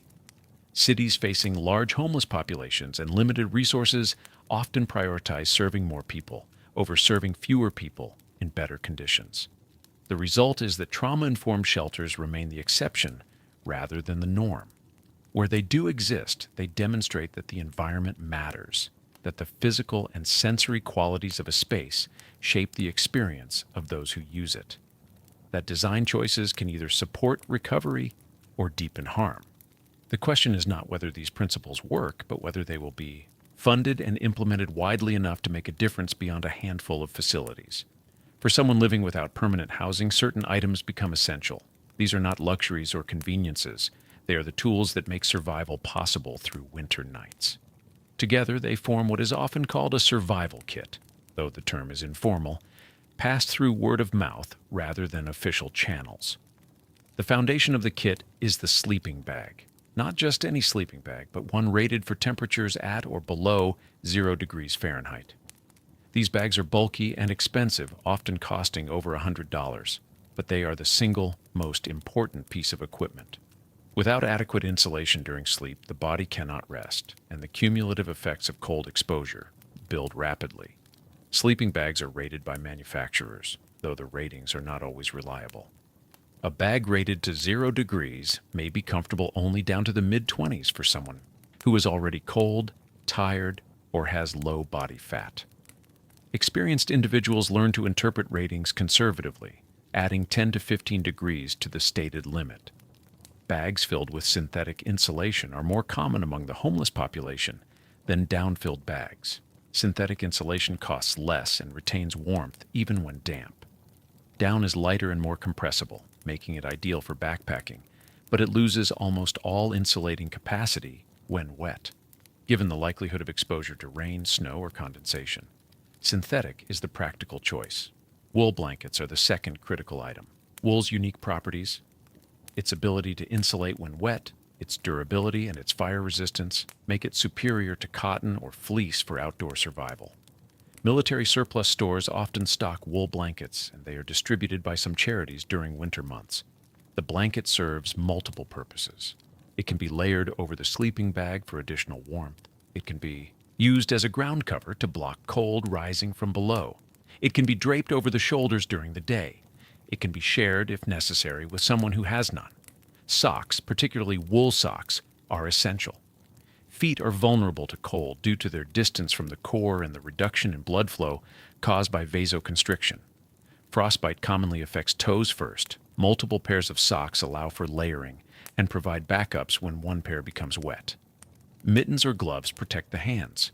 Cities facing large homeless populations and limited resources often prioritize serving more people over serving fewer people in better conditions. The result is that trauma-informed shelters remain the exception rather than the norm. Where they do exist, they demonstrate that the environment matters, that the physical and sensory qualities of a space shape the experience of those who use it, that design choices can either support recovery or deepen harm. The question is not whether these principles work, but whether they will be funded and implemented widely enough to make a difference beyond a handful of facilities. For someone living without permanent housing, certain items become essential. These are not luxuries or conveniences. They are the tools that make survival possible through winter nights. Together, they form what is often called a survival kit, though the term is informal, passed through word of mouth rather than official channels. The foundation of the kit is the sleeping bag. Not just any sleeping bag, but one rated for temperatures at or below 0 degrees Fahrenheit. These bags are bulky and expensive, often costing over $100, but they are the single most important piece of equipment. Without adequate insulation during sleep, the body cannot rest, and the cumulative effects of cold exposure build rapidly. Sleeping bags are rated by manufacturers, though the ratings are not always reliable. A bag rated to 0 degrees may be comfortable only down to the mid-20s for someone who is already cold, tired, or has low body fat. Experienced individuals learn to interpret ratings conservatively, adding 10 to 15 degrees to the stated limit. Bags filled with synthetic insulation are more common among the homeless population than down-filled bags. Synthetic insulation costs less and retains warmth even when damp. Down is lighter and more compressible, making it ideal for backpacking, but it loses almost all insulating capacity when wet, given the likelihood of exposure to rain, snow, or condensation. Synthetic is the practical choice. Wool blankets are the second critical item. Wool's unique properties, its ability to insulate when wet, its durability, and its fire resistance make it superior to cotton or fleece for outdoor survival. Military surplus stores often stock wool blankets, and they are distributed by some charities during winter months. The blanket serves multiple purposes. It can be layered over the sleeping bag for additional warmth. It can be used as a ground cover to block cold rising from below. It can be draped over the shoulders during the day. It can be shared, if necessary, with someone who has none. Socks, particularly wool socks, are essential. Feet are vulnerable to cold due to their distance from the core and the reduction in blood flow caused by vasoconstriction. Frostbite commonly affects toes first. Multiple pairs of socks allow for layering and provide backups when one pair becomes wet. Mittens or gloves protect the hands.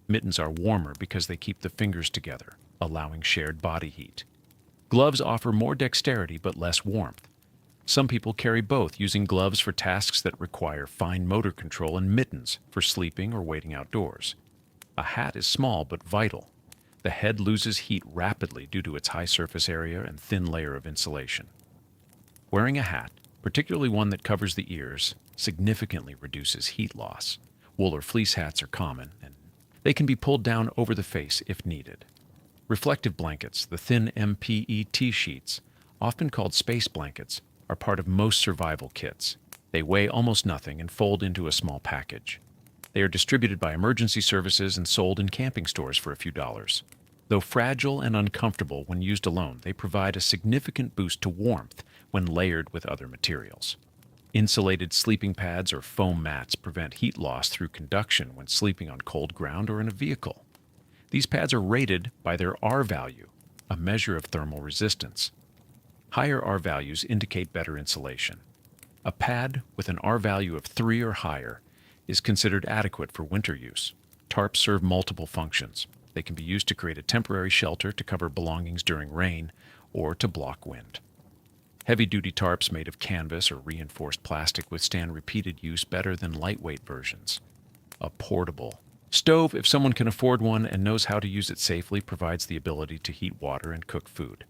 Mittens are warmer because they keep the fingers together, allowing shared body heat. Gloves offer more dexterity but less warmth. Some people carry both, using gloves for tasks that require fine motor control and mittens for sleeping or waiting outdoors. A hat is small but vital. The head loses heat rapidly due to its high surface area and thin layer of insulation. Wearing a hat, particularly one that covers the ears, significantly reduces heat loss. Wool or fleece hats are common, and they can be pulled down over the face if needed. Reflective blankets, the thin MPET sheets, often called space blankets, are part of most survival kits. They weigh almost nothing and fold into a small package. They are distributed by emergency services and sold in camping stores for a few dollars. Though fragile and uncomfortable when used alone, they provide a significant boost to warmth when layered with other materials. Insulated sleeping pads or foam mats prevent heat loss through conduction when sleeping on cold ground or in a vehicle. These pads are rated by their R value, a measure of thermal resistance. Higher R values indicate better insulation. A pad with an R value of 3 or higher is considered adequate for winter use. Tarps serve multiple functions. They can be used to create a temporary shelter to cover belongings during rain or to block wind. Heavy-duty tarps made of canvas or reinforced plastic withstand repeated use better than lightweight versions. A portable stove, if someone can afford one and knows how to use it safely, provides the ability to heat water and cook food.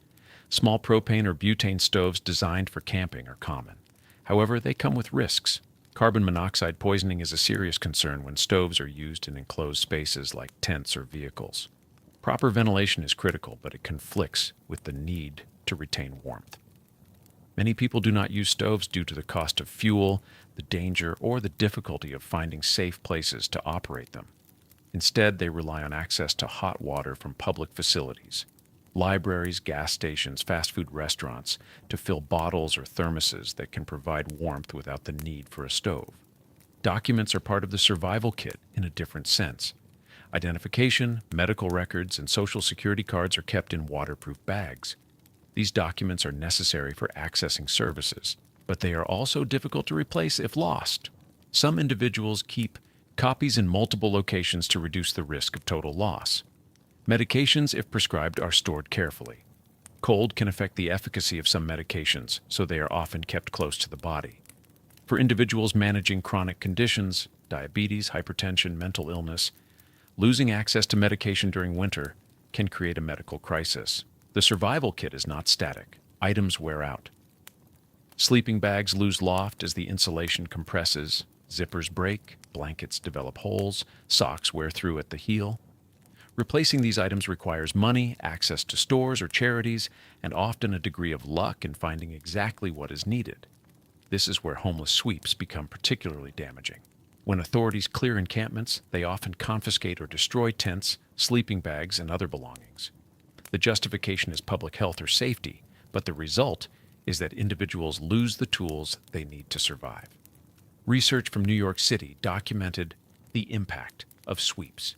Small propane or butane stoves designed for camping are common. However, they come with risks. Carbon monoxide poisoning is a serious concern when stoves are used in enclosed spaces like tents or vehicles. Proper ventilation is critical, but it conflicts with the need to retain warmth. Many people do not use stoves due to the cost of fuel, the danger, or the difficulty of finding safe places to operate them. Instead, they rely on access to hot water from public facilities, libraries, gas stations, fast food restaurants, to fill bottles or thermoses that can provide warmth without the need for a stove. Documents are part of the survival kit in a different sense. Identification, medical records, and social security cards are kept in waterproof bags. These documents are necessary for accessing services, but they are also difficult to replace if lost. Some individuals keep copies in multiple locations to reduce the risk of total loss. Medications, if prescribed, are stored carefully. Cold can affect the efficacy of some medications, so they are often kept close to the body. For individuals managing chronic conditions, diabetes, hypertension, mental illness, losing access to medication during winter can create a medical crisis. The survival kit is not static. Items wear out. Sleeping bags lose loft as the insulation compresses, zippers break, blankets develop holes, socks wear through at the heel. Replacing these items requires money, access to stores or charities, and often a degree of luck in finding exactly what is needed. This is where homeless sweeps become particularly damaging. When authorities clear encampments, they often confiscate or destroy tents, sleeping bags, and other belongings. The justification is public health or safety, but the result is that individuals lose the tools they need to survive. Research from New York City documented the impact of sweeps.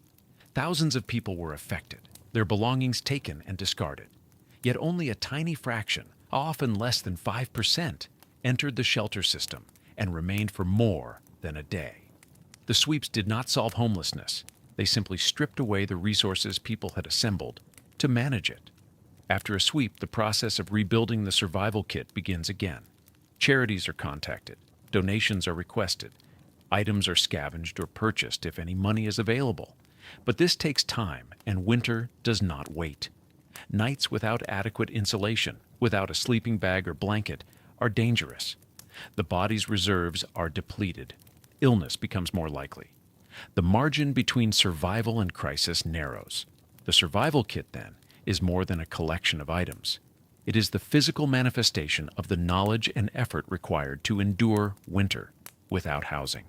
Thousands of people were affected, their belongings taken and discarded. Yet only a tiny fraction, often less than 5%, entered the shelter system and remained for more than a day. The sweeps did not solve homelessness. They simply stripped away the resources people had assembled to manage it. After a sweep, the process of rebuilding the survival kit begins again. Charities are contacted, donations are requested, items are scavenged or purchased if any money is available. But this takes time, and winter does not wait. Nights without adequate insulation, without a sleeping bag or blanket, are dangerous. The body's reserves are depleted. Illness becomes more likely. The margin between survival and crisis narrows. The survival kit, then, is more than a collection of items. It is the physical manifestation of the knowledge and effort required to endure winter without housing.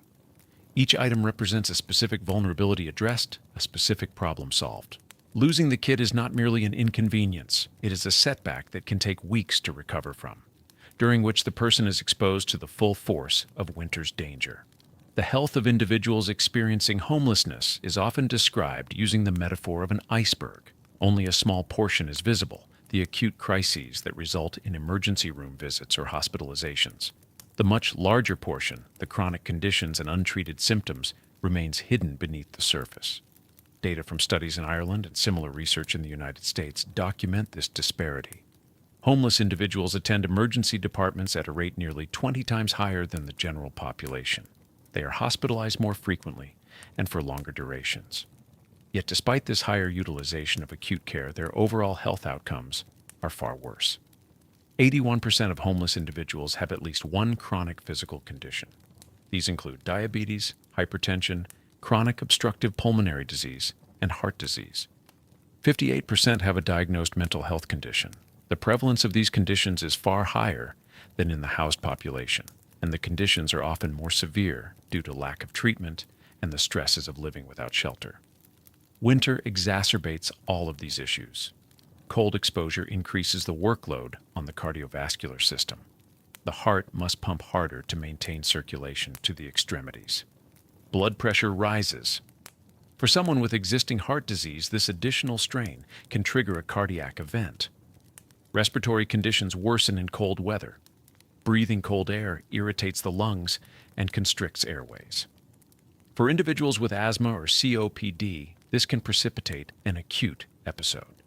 Each item represents a specific vulnerability addressed, a specific problem solved. Losing the kit is not merely an inconvenience, it is a setback that can take weeks to recover from, during which the person is exposed to the full force of winter's danger. The health of individuals experiencing homelessness is often described using the metaphor of an iceberg. Only a small portion is visible, the acute crises that result in emergency room visits or hospitalizations. The much larger portion, the chronic conditions and untreated symptoms, remains hidden beneath the surface. Data from studies in Ireland and similar research in the United States document this disparity. Homeless individuals attend emergency departments at a rate nearly 20 times higher than the general population. They are hospitalized more frequently and for longer durations. Yet despite this higher utilization of acute care, their overall health outcomes are far worse. 81% of homeless individuals have at least one chronic physical condition. These include diabetes, hypertension, chronic obstructive pulmonary disease, and heart disease. 58% have a diagnosed mental health condition. The prevalence of these conditions is far higher than in the housed population, and the conditions are often more severe due to lack of treatment and the stresses of living without shelter. Winter exacerbates all of these issues. Cold exposure increases the workload on the cardiovascular system. The heart must pump harder to maintain circulation to the extremities. Blood pressure rises. For someone with existing heart disease, this additional strain can trigger a cardiac event. Respiratory conditions worsen in cold weather. Breathing cold air irritates the lungs and constricts airways. For individuals with asthma or COPD, this can precipitate an acute episode.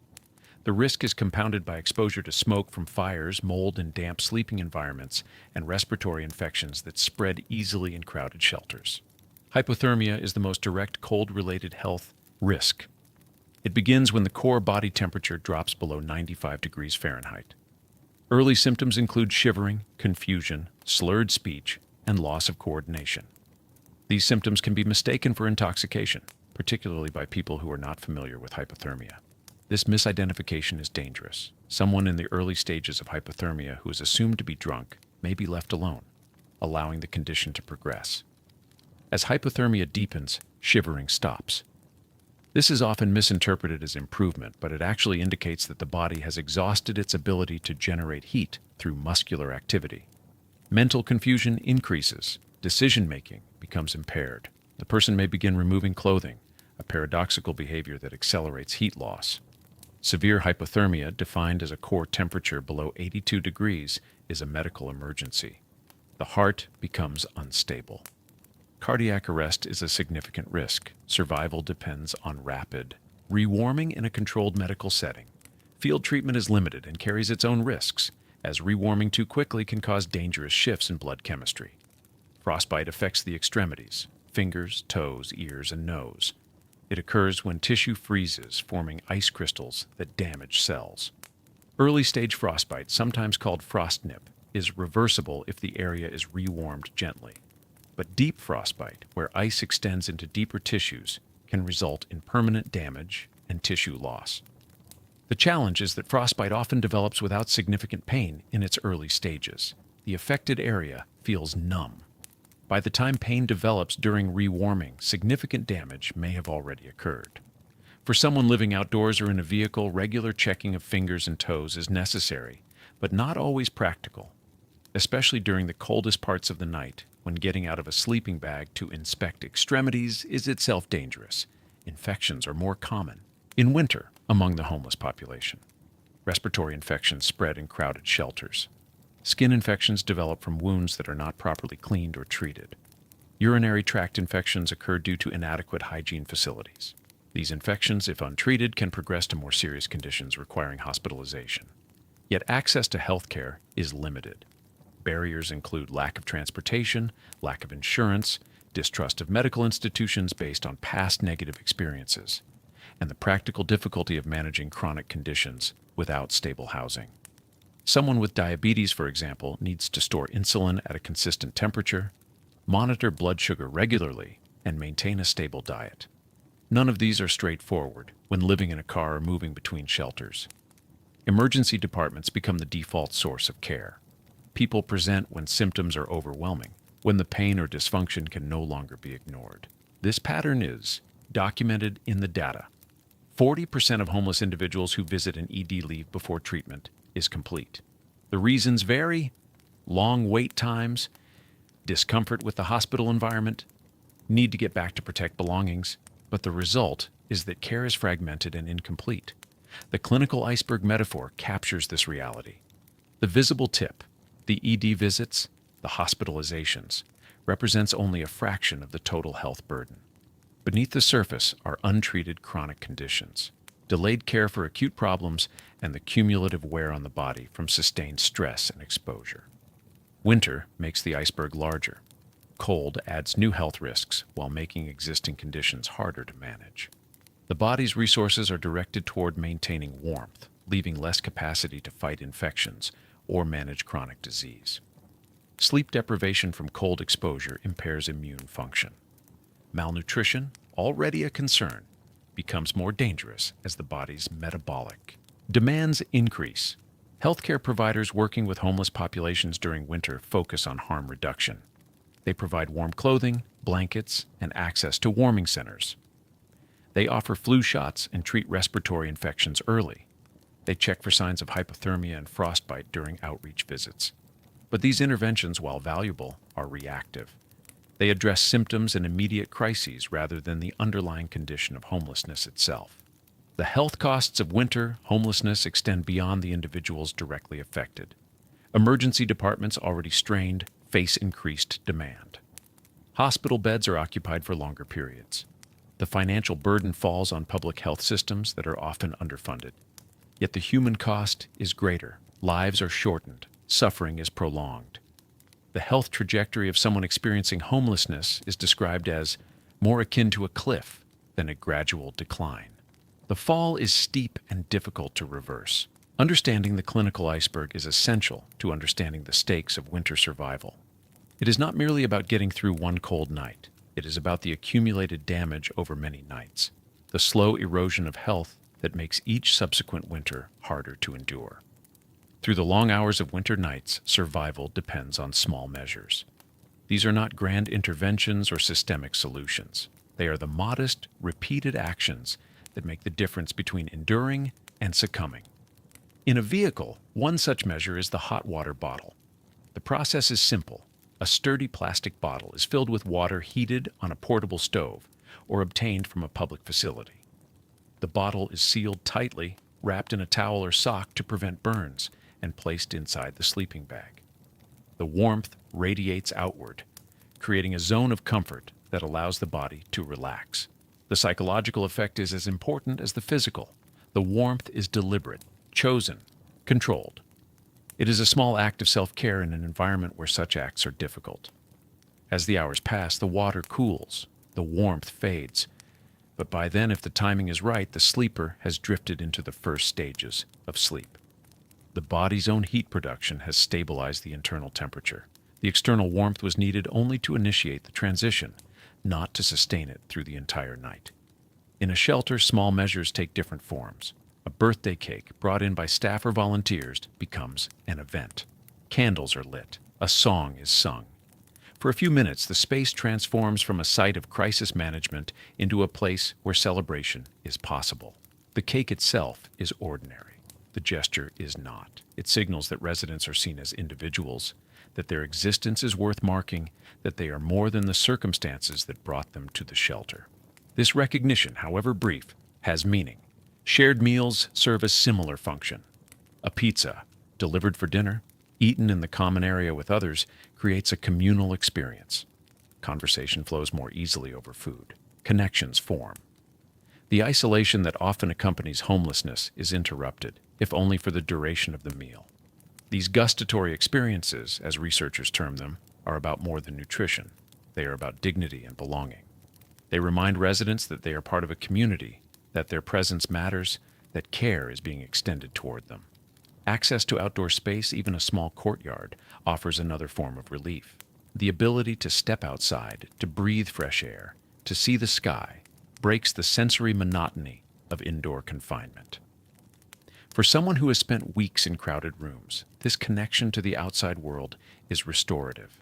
The risk is compounded by exposure to smoke from fires, mold and damp sleeping environments, and respiratory infections that spread easily in crowded shelters. Hypothermia is the most direct cold-related health risk. It begins when the core body temperature drops below 95 degrees Fahrenheit. Early symptoms include shivering, confusion, slurred speech, and loss of coordination. These symptoms can be mistaken for intoxication, particularly by people who are not familiar with hypothermia. This misidentification is dangerous. Someone in the early stages of hypothermia who is assumed to be drunk may be left alone, allowing the condition to progress. As hypothermia deepens, shivering stops. This is often misinterpreted as improvement, but it actually indicates that the body has exhausted its ability to generate heat through muscular activity. Mental confusion increases. Decision-making becomes impaired. The person may begin removing clothing, a paradoxical behavior that accelerates heat loss. Severe hypothermia, defined as a core temperature below 82 degrees, is a medical emergency. The heart becomes unstable. Cardiac arrest is a significant risk. Survival depends on rapid rewarming in a controlled medical setting. Field treatment is limited and carries its own risks, as rewarming too quickly can cause dangerous shifts in blood chemistry. Frostbite affects the extremities, fingers, toes, ears, and nose. It occurs when tissue freezes, forming ice crystals that damage cells. Early-stage frostbite, sometimes called frost nip, is reversible if the area is rewarmed gently. But deep frostbite, where ice extends into deeper tissues, can result in permanent damage and tissue loss. The challenge is that frostbite often develops without significant pain in its early stages. The affected area feels numb. By the time pain develops during rewarming, significant damage may have already occurred. For someone living outdoors or in a vehicle, regular checking of fingers and toes is necessary, but not always practical, especially during the coldest parts of the night, when getting out of a sleeping bag to inspect extremities is itself dangerous. Infections are more common in winter among the homeless population. Respiratory infections spread in crowded shelters. Skin infections develop from wounds that are not properly cleaned or treated. Urinary tract infections occur due to inadequate hygiene facilities. These infections, if untreated, can progress to more serious conditions requiring hospitalization. Yet access to health care is limited. Barriers include lack of transportation, lack of insurance, distrust of medical institutions based on past negative experiences, and the practical difficulty of managing chronic conditions without stable housing. Someone with diabetes, for example, needs to store insulin at a consistent temperature, monitor blood sugar regularly, and maintain a stable diet. None of these are straightforward when living in a car or moving between shelters. Emergency departments become the default source of care. People present when symptoms are overwhelming, when the pain or dysfunction can no longer be ignored. This pattern is documented in the data. 40% of homeless individuals who visit an ED leave before treatment is complete. The reasons vary: long wait times, discomfort with the hospital environment, need to get back to protect belongings, but the result is that care is fragmented and incomplete. The clinical iceberg metaphor captures this reality. The visible tip, the ED visits, the hospitalizations, represents only a fraction of the total health burden. Beneath the surface are untreated chronic conditions, delayed care for acute problems, and the cumulative wear on the body from sustained stress and exposure. Winter makes the iceberg larger. Cold adds new health risks while making existing conditions harder to manage. The body's resources are directed toward maintaining warmth, leaving less capacity to fight infections or manage chronic disease. Sleep deprivation from cold exposure impairs immune function. Malnutrition, already a concern, becomes more dangerous as the body's metabolic demands increase. Healthcare providers working with homeless populations during winter focus on harm reduction. They provide warm clothing, blankets, and access to warming centers. They offer flu shots and treat respiratory infections early. They check for signs of hypothermia and frostbite during outreach visits. But these interventions, while valuable, are reactive. They address symptoms and immediate crises rather than the underlying condition of homelessness itself. The health costs of winter homelessness extend beyond the individuals directly affected. Emergency departments, already strained, face increased demand. Hospital beds are occupied for longer periods. The financial burden falls on public health systems that are often underfunded. Yet the human cost is greater. Lives are shortened. Suffering is prolonged. The health trajectory of someone experiencing homelessness is described as more akin to a cliff than a gradual decline. The fall is steep and difficult to reverse. Understanding the clinical iceberg is essential to understanding the stakes of winter survival. It is not merely about getting through one cold night. It is about the accumulated damage over many nights. The slow erosion of health that makes each subsequent winter harder to endure. Through the long hours of winter nights, survival depends on small measures. These are not grand interventions or systemic solutions. They are the modest, repeated actions that make the difference between enduring and succumbing. In a vehicle, one such measure is the hot water bottle. The process is simple. A sturdy plastic bottle is filled with water heated on a portable stove or obtained from a public facility. The bottle is sealed tightly, wrapped in a towel or sock to prevent burns, and placed inside the sleeping bag. The warmth radiates outward, creating a zone of comfort that allows the body to relax. The psychological effect is as important as the physical. The warmth is deliberate, chosen, controlled. It is a small act of self-care in an environment where such acts are difficult. As the hours pass, the water cools, the warmth fades, but by then, if the timing is right, the sleeper has drifted into the first stages of sleep. The body's own heat production has stabilized the internal temperature. The external warmth was needed only to initiate the transition, not to sustain it through the entire night. In a shelter, small measures take different forms. A birthday cake brought in by staff or volunteers becomes an event. Candles are lit. A song is sung. For a few minutes, the space transforms from a site of crisis management into a place where celebration is possible. The cake itself is ordinary. The gesture is not. It signals that residents are seen as individuals, that their existence is worth marking, that they are more than the circumstances that brought them to the shelter. This recognition, however brief, has meaning. Shared meals serve a similar function. A pizza, delivered for dinner, eaten in the common area with others, creates a communal experience. Conversation flows more easily over food. Connections form. The isolation that often accompanies homelessness is interrupted, if only for the duration of the meal. These gustatory experiences, as researchers term them, are about more than nutrition. They are about dignity and belonging. They remind residents that they are part of a community, that their presence matters, that care is being extended toward them. Access to outdoor space, even a small courtyard, offers another form of relief. The ability to step outside, to breathe fresh air, to see the sky, breaks the sensory monotony of indoor confinement. For someone who has spent weeks in crowded rooms, this connection to the outside world is restorative.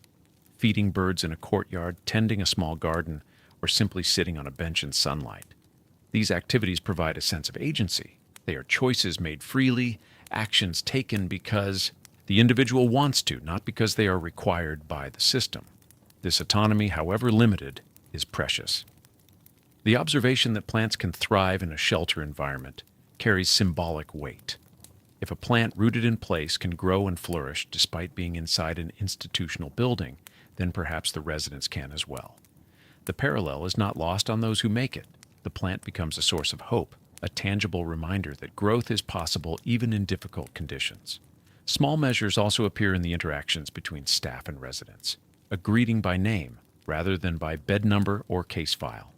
Feeding birds in a courtyard, tending a small garden, or simply sitting on a bench in sunlight. These activities provide a sense of agency. They are choices made freely, actions taken because the individual wants to, not because they are required by the system. This autonomy, however limited, is precious. The observation that plants can thrive in a shelter environment carries symbolic weight. If a plant rooted in place can grow and flourish despite being inside an institutional building, then perhaps the residents can as well. The parallel is not lost on those who make it. The plant becomes a source of hope, a tangible reminder that growth is possible even in difficult conditions. Small measures also appear in the interactions between staff and residents. A greeting by name, rather than by bed number or case file.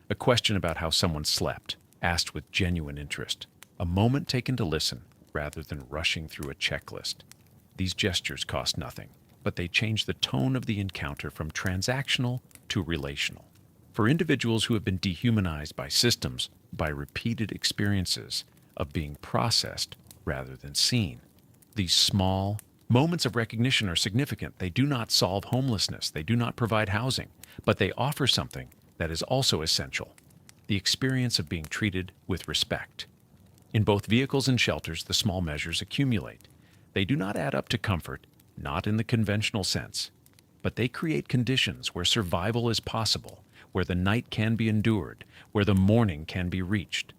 A question about how someone slept, asked with genuine interest. A moment taken to listen, rather than rushing through a checklist. These gestures cost nothing, but they change the tone of the encounter from transactional to relational. For individuals who have been dehumanized by systems, by repeated experiences of being processed rather than seen, these small moments of recognition are significant. They do not solve homelessness. They do not provide housing, but they offer something that is also essential: the experience of being treated with respect. In both vehicles and shelters, the small measures accumulate. They do not add up to comfort, not in the conventional sense, but they create conditions where survival is possible, where the night can be endured, where the morning can be reached.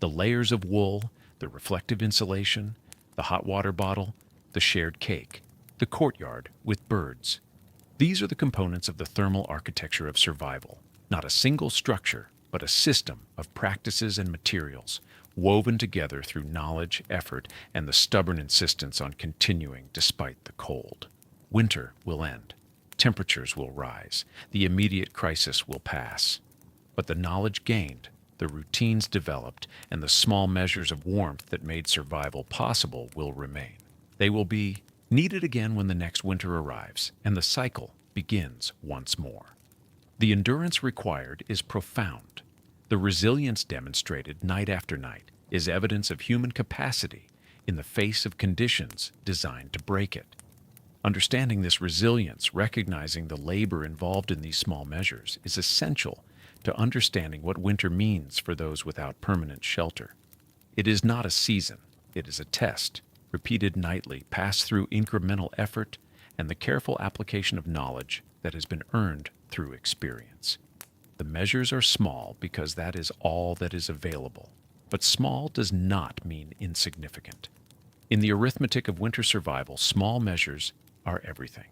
The layers of wool, the reflective insulation, the hot water bottle, the shared cake, the courtyard with birds. These are the components of the thermal architecture of survival, not a single structure, but a system of practices and materials, woven together through knowledge, effort, and the stubborn insistence on continuing despite the cold. Winter will end. Temperatures will rise. The immediate crisis will pass. But the knowledge gained, the routines developed, and the small measures of warmth that made survival possible will remain. They will be needed again when the next winter arrives, and the cycle begins once more. The endurance required is profound. The resilience demonstrated night after night is evidence of human capacity in the face of conditions designed to break it. Understanding this resilience, recognizing the labor involved in these small measures, is essential to understanding what winter means for those without permanent shelter. It is not a season, it is a test, repeated nightly, passed through incremental effort and the careful application of knowledge that has been earned through experience. The measures are small because that is all that is available, but small does not mean insignificant. In the arithmetic of winter survival, small measures are everything.